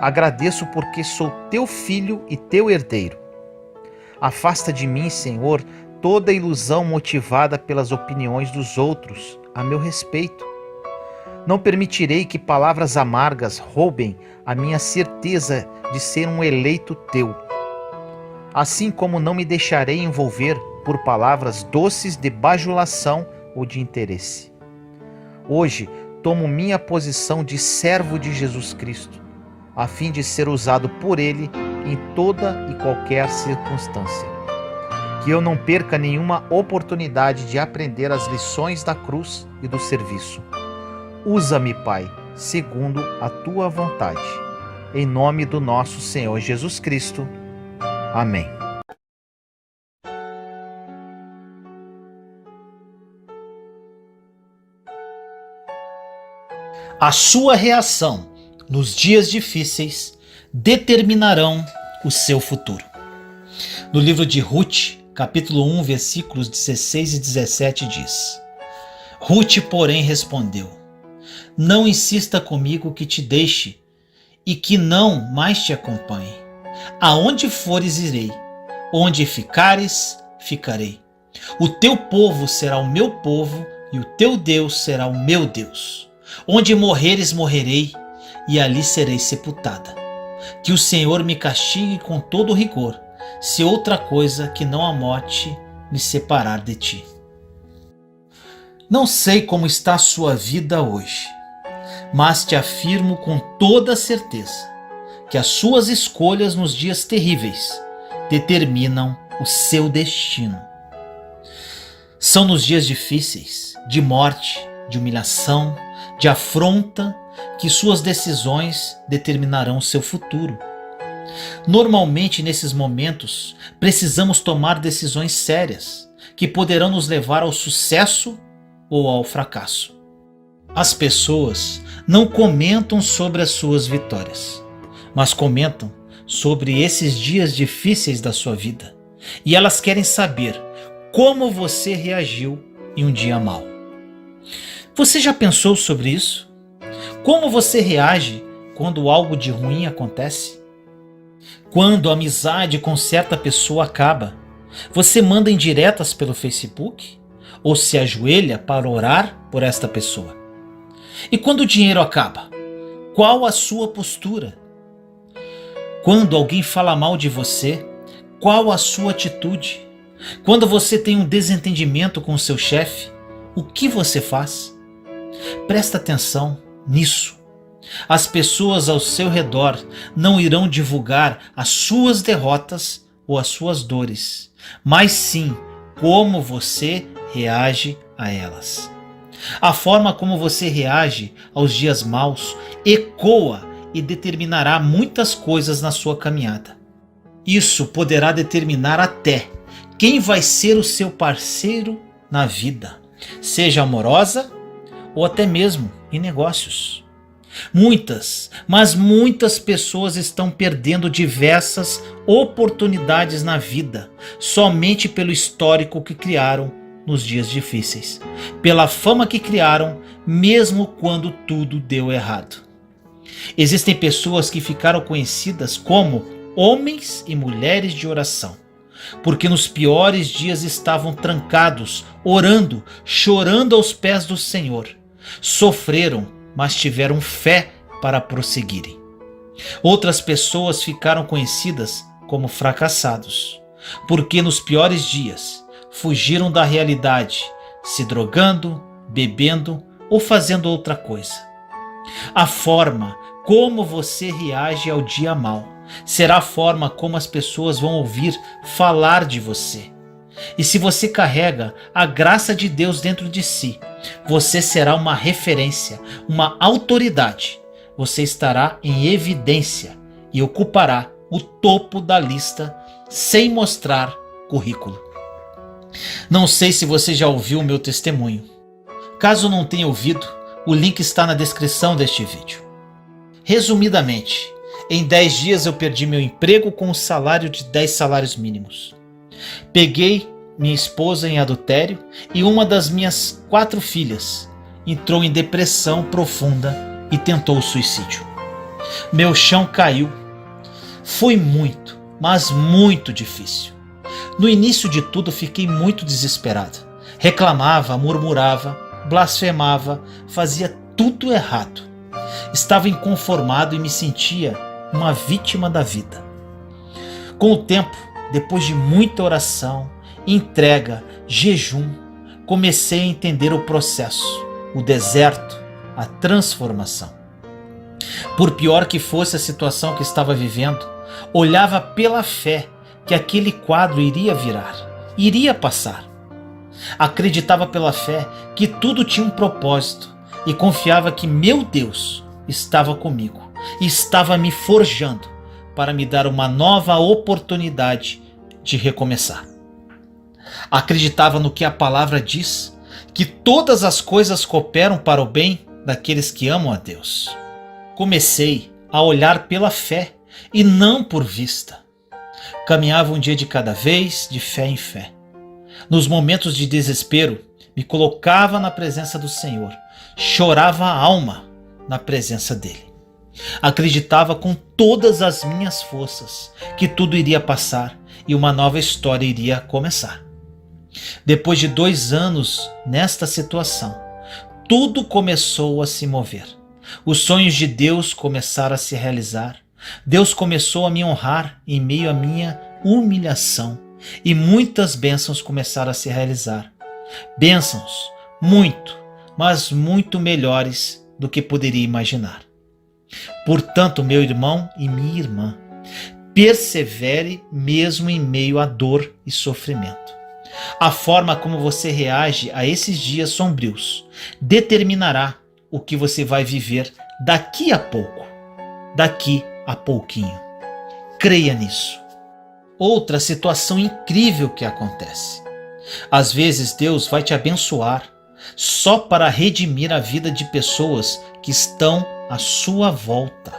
Agradeço porque sou Teu filho e Teu herdeiro. Afasta de mim, Senhor, toda ilusão motivada pelas opiniões dos outros a meu respeito. Não permitirei que palavras amargas roubem a minha certeza de ser um eleito Teu. Assim como não me deixarei envolver por palavras doces de bajulação ou de interesse. Hoje, tomo minha posição de servo de Jesus Cristo, a fim de ser usado por Ele em toda e qualquer circunstância. Que eu não perca nenhuma oportunidade de aprender as lições da cruz e do serviço. Usa-me, Pai, segundo a tua vontade. Em nome do nosso Senhor Jesus Cristo. Amém. A sua reação nos dias difíceis determinarão o seu futuro. No livro de Ruth, capítulo 1, versículos 16 e 17 diz: Ruth, porém, respondeu: Não insista comigo que te deixe e que não mais te acompanhe. Aonde fores, irei. Onde ficares, ficarei. O teu povo será o meu povo e o teu Deus será o meu Deus. Onde morreres, morrerei e ali serei sepultada. Que o Senhor me castigue com todo rigor, se outra coisa que não a morte me separar de ti. Não sei como está a sua vida hoje, mas te afirmo com toda certeza que as suas escolhas nos dias terríveis determinam o seu destino. São nos dias difíceis, de morte, de humilhação, de afronta, que suas decisões determinarão o seu futuro. Normalmente, nesses momentos, precisamos tomar decisões sérias que poderão nos levar ao sucesso ou ao fracasso. As pessoas não comentam sobre as suas vitórias, mas comentam sobre esses dias difíceis da sua vida. E elas querem saber como você reagiu em um dia mau. Você já pensou sobre isso? Como você reage quando algo de ruim acontece? Quando a amizade com certa pessoa acaba, você manda indiretas pelo Facebook? Ou se ajoelha para orar por esta pessoa? E quando o dinheiro acaba, qual a sua postura? Quando alguém fala mal de você, qual a sua atitude? Quando você tem um desentendimento com o seu chefe, o que você faz? Presta atenção nisso. As pessoas ao seu redor não irão divulgar as suas derrotas ou as suas dores, mas sim como você reage a elas. A forma como você reage aos dias maus ecoa e determinará muitas coisas na sua caminhada. Isso poderá determinar até quem vai ser o seu parceiro na vida, seja amorosa ou até mesmo em negócios. Muitas, mas muitas pessoas estão perdendo diversas oportunidades na vida somente pelo histórico que criaram nos dias difíceis, pela fama que criaram mesmo quando tudo deu errado. Existem pessoas que ficaram conhecidas como homens e mulheres de oração, porque nos piores dias estavam trancados, orando, chorando aos pés do Senhor. Sofreram, mas tiveram fé para prosseguirem. Outras pessoas ficaram conhecidas como fracassados, porque nos piores dias fugiram da realidade, se drogando, bebendo ou fazendo outra coisa. A forma como você reage ao dia mau será a forma como as pessoas vão ouvir falar de você. E se você carrega a graça de Deus dentro de si, você será uma referência, uma autoridade. Você estará em evidência e ocupará o topo da lista sem mostrar currículo. Não sei se você já ouviu o meu testemunho. Caso não tenha ouvido, o link está na descrição deste vídeo. Resumidamente, em 10 dias eu perdi meu emprego com um salário de 10 salários mínimos. Peguei minha esposa em adultério e uma das minhas 4 filhas entrou em depressão profunda e tentou o suicídio. Meu chão caiu. Foi muito, mas muito difícil. No início de tudo fiquei muito desesperado. Reclamava, murmurava, blasfemava, fazia tudo errado. Estava inconformado e me sentia uma vítima da vida. Com o tempo, depois de muita oração, entrega, jejum, comecei a entender o processo, o deserto, a transformação. Por pior que fosse a situação que estava vivendo, olhava pela fé que aquele quadro iria virar, iria passar. Acreditava pela fé que tudo tinha um propósito, e confiava que meu Deus estava comigo e estava me forjando para me dar uma nova oportunidade de recomeçar. Acreditava no que a palavra diz, que todas as coisas cooperam para o bem daqueles que amam a Deus. Comecei a olhar pela fé e não por vista. Caminhava um dia de cada vez, de fé em fé. Nos momentos de desespero, me colocava na presença do Senhor, chorava a alma na presença dele. Acreditava com todas as minhas forças que tudo iria passar e uma nova história iria começar. Depois de 2 anos nesta situação, tudo começou a se mover. Os sonhos de Deus começaram a se realizar. Deus começou a me honrar em meio à minha humilhação e muitas bênçãos começaram a se realizar. Bênçãos muito, mas muito melhores do que poderia imaginar. Portanto, meu irmão e minha irmã, persevere mesmo em meio à dor e sofrimento. A forma como você reage a esses dias sombrios determinará o que você vai viver daqui a pouco, daqui a pouquinho. Creia nisso. Outra situação incrível que acontece. Às vezes Deus vai te abençoar só para redimir a vida de pessoas que estão à sua volta.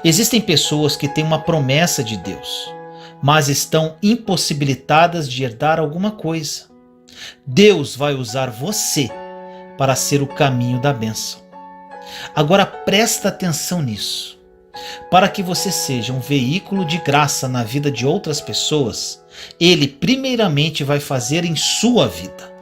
Existem pessoas que têm uma promessa de Deus, mas estão impossibilitadas de herdar alguma coisa. Deus vai usar você para ser o caminho da bênção. Agora presta atenção nisso. Para que você seja um veículo de graça na vida de outras pessoas, Ele primeiramente vai fazer em sua vida.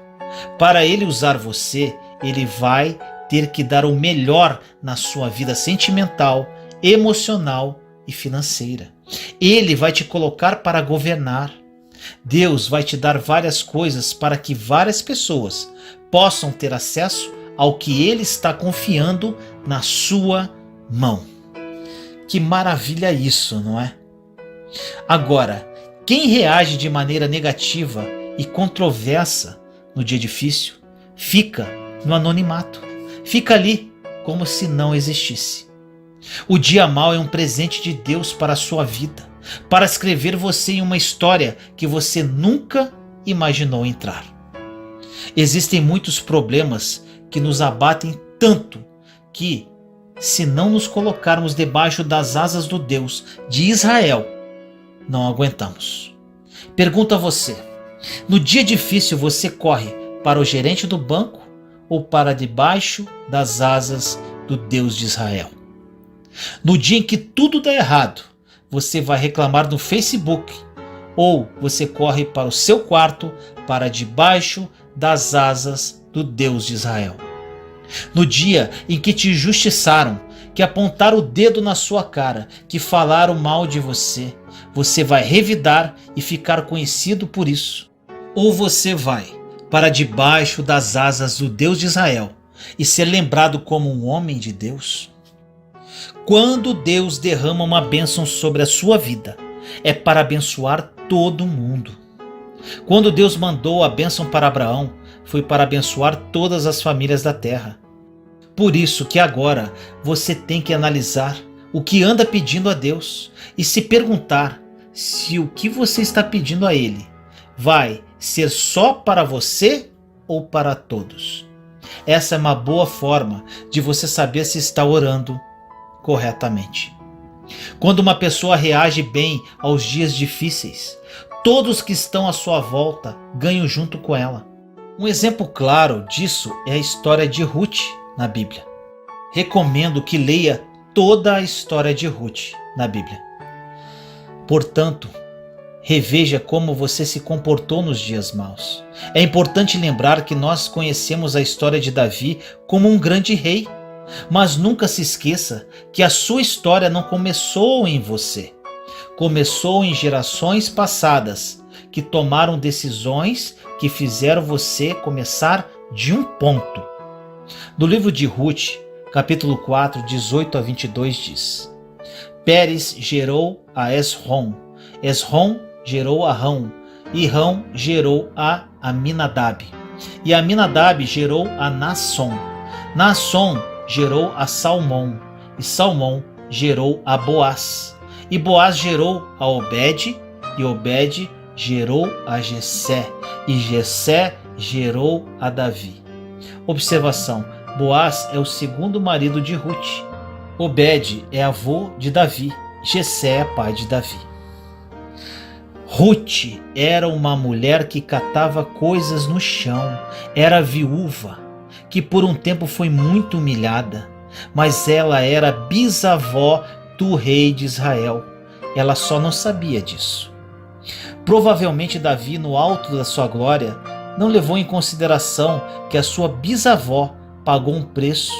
Para Ele usar você, Ele vai ter que dar o melhor na sua vida sentimental, emocional e financeira. Ele vai te colocar para governar. Deus vai te dar várias coisas para que várias pessoas possam ter acesso ao que Ele está confiando na sua mão. Que maravilha isso, não é? Agora, quem reage de maneira negativa e controversa no dia difícil, fica no anonimato. Fica ali como se não existisse. O dia mau é um presente de Deus para a sua vida, para escrever você em uma história que você nunca imaginou entrar. Existem muitos problemas que nos abatem tanto que, se não nos colocarmos debaixo das asas do Deus de Israel, não aguentamos. Pergunto a você, no dia difícil você corre para o gerente do banco ou para debaixo das asas do Deus de Israel? No dia em que tudo dá errado, você vai reclamar no Facebook ou você corre para o seu quarto para debaixo das asas do Deus de Israel? No dia em que te injustiçaram, que apontaram o dedo na sua cara, que falaram mal de você, você vai revidar e ficar conhecido por isso? Ou você vai para debaixo das asas do Deus de Israel e ser lembrado como um homem de Deus? Quando Deus derrama uma bênção sobre a sua vida, é para abençoar todo mundo. Quando Deus mandou a bênção para Abraão, foi para abençoar todas as famílias da terra. Por isso que agora você tem que analisar o que anda pedindo a Deus e se perguntar se o que você está pedindo a Ele vai ser só para você ou para todos. Essa é uma boa forma de você saber se está orando corretamente. Quando uma pessoa reage bem aos dias difíceis, todos que estão à sua volta ganham junto com ela. Um exemplo claro disso é a história de Ruth na Bíblia. Recomendo que leia toda a história de Ruth na Bíblia. Portanto, reveja como você se comportou nos dias maus. É importante lembrar que nós conhecemos a história de Davi como um grande rei, mas nunca se esqueça que a sua história não começou em você. Começou em gerações passadas que tomaram decisões que fizeram você começar de um ponto. No livro de Ruth, capítulo 4, 18 a 22 diz: Pérez gerou a Esrom, Esrom gerou a Rão, e Rão gerou a Aminadab, e Aminadab gerou a Naasson, Naasson gerou a Salmão, e Salmão gerou a Boaz, e Boaz gerou a Obed, e Obed gerou a Jessé, e Jessé gerou a Davi. Observação: Boaz é o segundo marido de Ruth. Obed é avô de Davi. Jessé é pai de Davi. Ruth era uma mulher que catava coisas no chão. Era viúva, que por um tempo foi muito humilhada, mas ela era bisavó do rei de Israel. Ela só não sabia disso. Provavelmente Davi, no alto da sua glória, não levou em consideração que a sua bisavó pagou um preço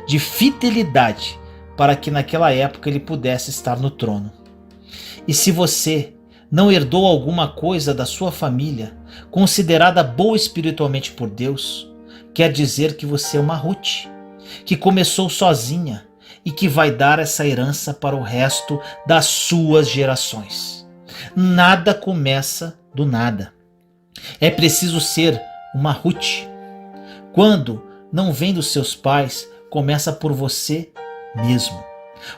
de fidelidade para que naquela época ele pudesse estar no trono. E se você não herdou alguma coisa da sua família, considerada boa espiritualmente por Deus, quer dizer que você é uma Ruth, que começou sozinha e que vai dar essa herança para o resto das suas gerações. Nada começa do nada. É preciso ser uma Ruth. Quando não vem dos seus pais, começa por você mesmo.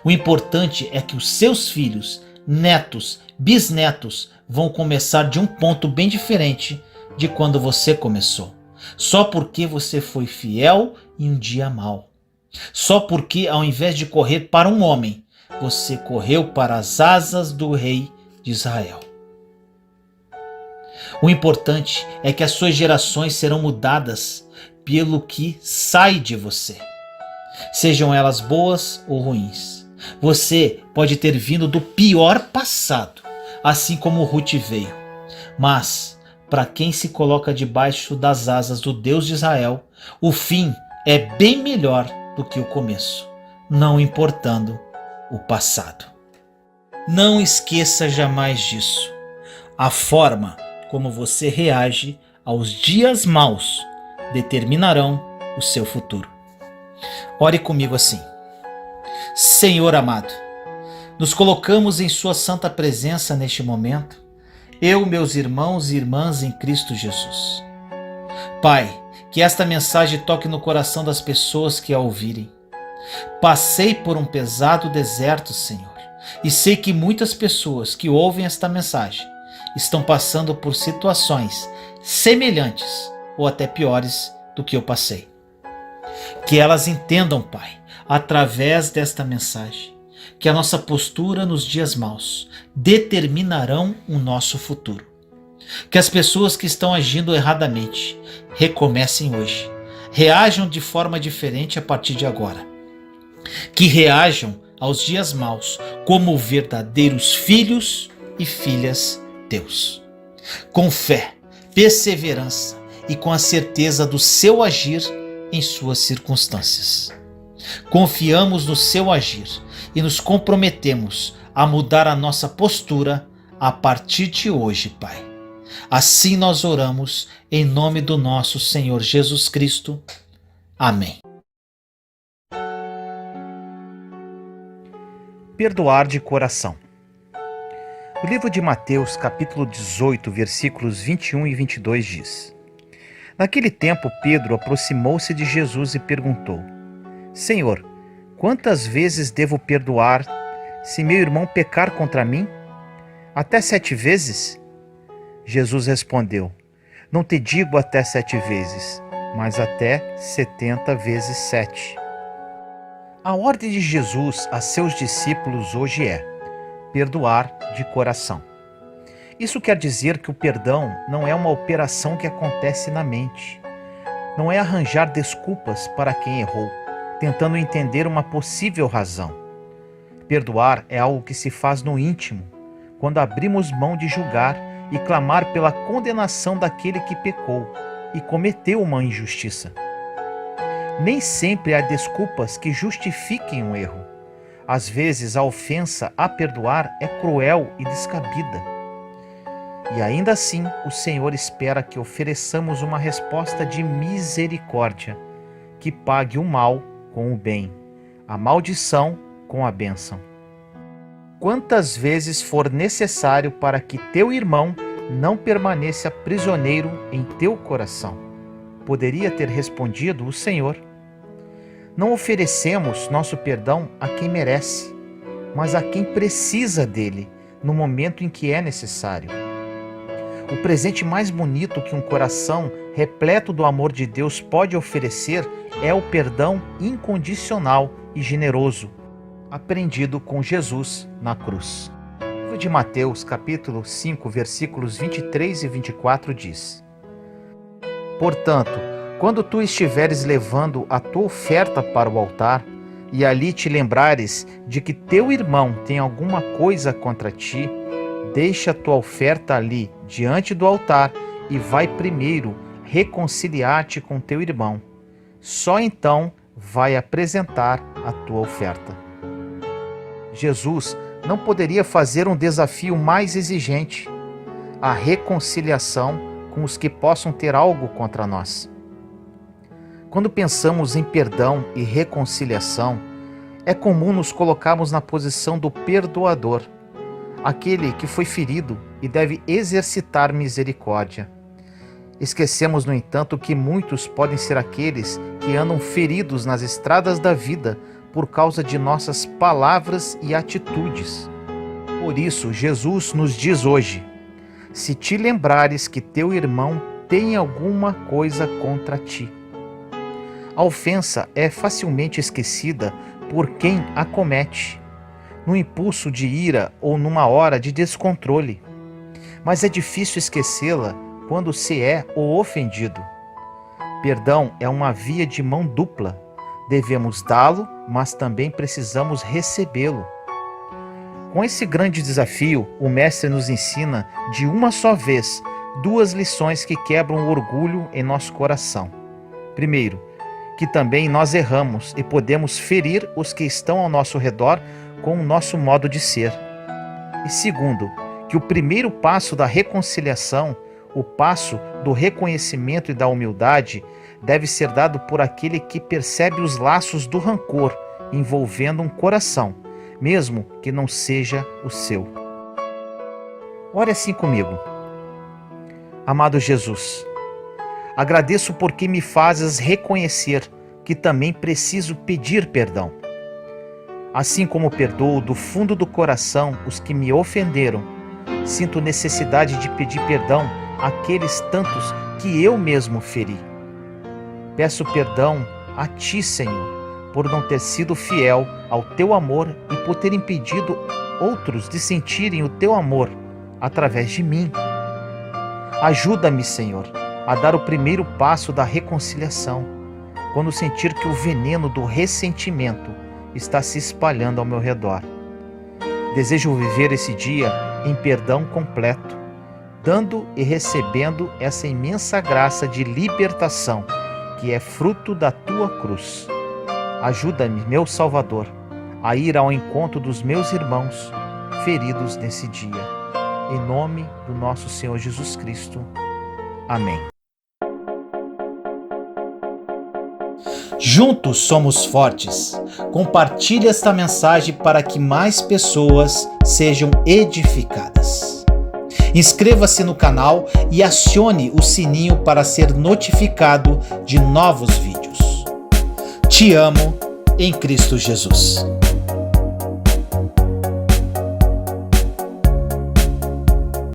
O importante é que os seus filhos, netos, bisnetos vão começar de um ponto bem diferente de quando você começou. Só porque você foi fiel em um dia mau. Só porque ao invés de correr para um homem, você correu para as asas do rei de Israel. O importante é que as suas gerações serão mudadas pelo que sai de você, sejam elas boas ou ruins. Você pode ter vindo do pior passado, assim como Ruth veio, mas para quem se coloca debaixo das asas do Deus de Israel, o fim é bem melhor do que o começo, não importando o passado. Não esqueça jamais disso. A forma como você reage aos dias maus determinarão o seu futuro. Ore comigo assim: Senhor amado, nos colocamos em sua santa presença neste momento, eu, meus irmãos e irmãs em Cristo Jesus. Pai, que esta mensagem toque no coração das pessoas que a ouvirem. Passei por um pesado deserto, Senhor, e sei que muitas pessoas que ouvem esta mensagem estão passando por situações semelhantes ou até piores do que eu passei. Que elas entendam, Pai, através desta mensagem, que a nossa postura nos dias maus determinarão o nosso futuro. Que as pessoas que estão agindo erradamente recomecem hoje, reajam de forma diferente a partir de agora. Que reajam aos dias maus como verdadeiros filhos e filhas teus, com fé, perseverança e com a certeza do seu agir em suas circunstâncias. Confiamos no seu agir e nos comprometemos a mudar a nossa postura a partir de hoje, Pai. Assim nós oramos em nome do nosso Senhor Jesus Cristo. Amém. Perdoar de coração. O livro de Mateus, capítulo 18, versículos 21 e 22 diz: Naquele tempo, Pedro aproximou-se de Jesus e perguntou: Senhor, quantas vezes devo perdoar se meu irmão pecar contra mim? Até 7 vezes? Jesus respondeu: Não te digo até 7 vezes, mas até 70 vezes 7. A ordem de Jesus a seus discípulos hoje é perdoar de coração. Isso quer dizer que o perdão não é uma operação que acontece na mente. Não é arranjar desculpas para quem errou, tentando entender uma possível razão. Perdoar é algo que se faz no íntimo, quando abrimos mão de julgar e clamar pela condenação daquele que pecou e cometeu uma injustiça. Nem sempre há desculpas que justifiquem um erro. Às vezes a ofensa a perdoar é cruel e descabida. E ainda assim, o Senhor espera que ofereçamos uma resposta de misericórdia, que pague o mal com o bem, a maldição com a bênção. Quantas vezes for necessário para que teu irmão não permaneça prisioneiro em teu coração? Poderia ter respondido o Senhor. Não oferecemos nosso perdão a quem merece, mas a quem precisa dele no momento em que é necessário. O presente mais bonito que um coração repleto do amor de Deus pode oferecer é o perdão incondicional e generoso, aprendido com Jesus na cruz. O livro de Mateus, capítulo 5, versículos 23 e 24 diz: Portanto, quando tu estiveres levando a tua oferta para o altar, e ali te lembrares de que teu irmão tem alguma coisa contra ti, deixa a tua oferta ali diante do altar e vai primeiro reconciliar-te com teu irmão. Só então vai apresentar a tua oferta. Jesus não poderia fazer um desafio mais exigente: a reconciliação com os que possam ter algo contra nós. Quando pensamos em perdão e reconciliação, é comum nos colocarmos na posição do perdoador, aquele que foi ferido e deve exercitar misericórdia. Esquecemos, no entanto, que muitos podem ser aqueles que andam feridos nas estradas da vida por causa de nossas palavras e atitudes. Por isso, Jesus nos diz hoje: se te lembrares que teu irmão tem alguma coisa contra ti. A ofensa é facilmente esquecida por quem a comete, no impulso de ira ou numa hora de descontrole. Mas é difícil esquecê-la quando se é o ofendido. Perdão é uma via de mão dupla. Devemos dá-lo, mas também precisamos recebê-lo. Com esse grande desafio, o Mestre nos ensina de uma só vez 2 lições que quebram o orgulho em nosso coração. Primeiro, que também nós erramos e podemos ferir os que estão ao nosso redor com o nosso modo de ser. E segundo, que o primeiro passo da reconciliação, o passo do reconhecimento e da humildade, deve ser dado por aquele que percebe os laços do rancor envolvendo um coração, mesmo que não seja o seu. Ore assim comigo. Amado Jesus, agradeço porque me fazes reconhecer que também preciso pedir perdão. Assim como perdoo do fundo do coração os que me ofenderam, sinto necessidade de pedir perdão àqueles tantos que eu mesmo feri. Peço perdão a Ti, Senhor, por não ter sido fiel ao Teu amor e por ter impedido outros de sentirem o Teu amor através de mim. Ajuda-me, Senhor, a dar o primeiro passo da reconciliação, quando sentir que o veneno do ressentimento está se espalhando ao meu redor. Desejo viver esse dia em perdão completo, dando e recebendo essa imensa graça de libertação que é fruto da Tua cruz. Ajuda-me, meu Salvador, a ir ao encontro dos meus irmãos feridos nesse dia. Em nome do nosso Senhor Jesus Cristo. Amém. Juntos somos fortes. Compartilhe esta mensagem para que mais pessoas sejam edificadas. Inscreva-se no canal e acione o sininho para ser notificado de novos vídeos. Te amo em Cristo Jesus.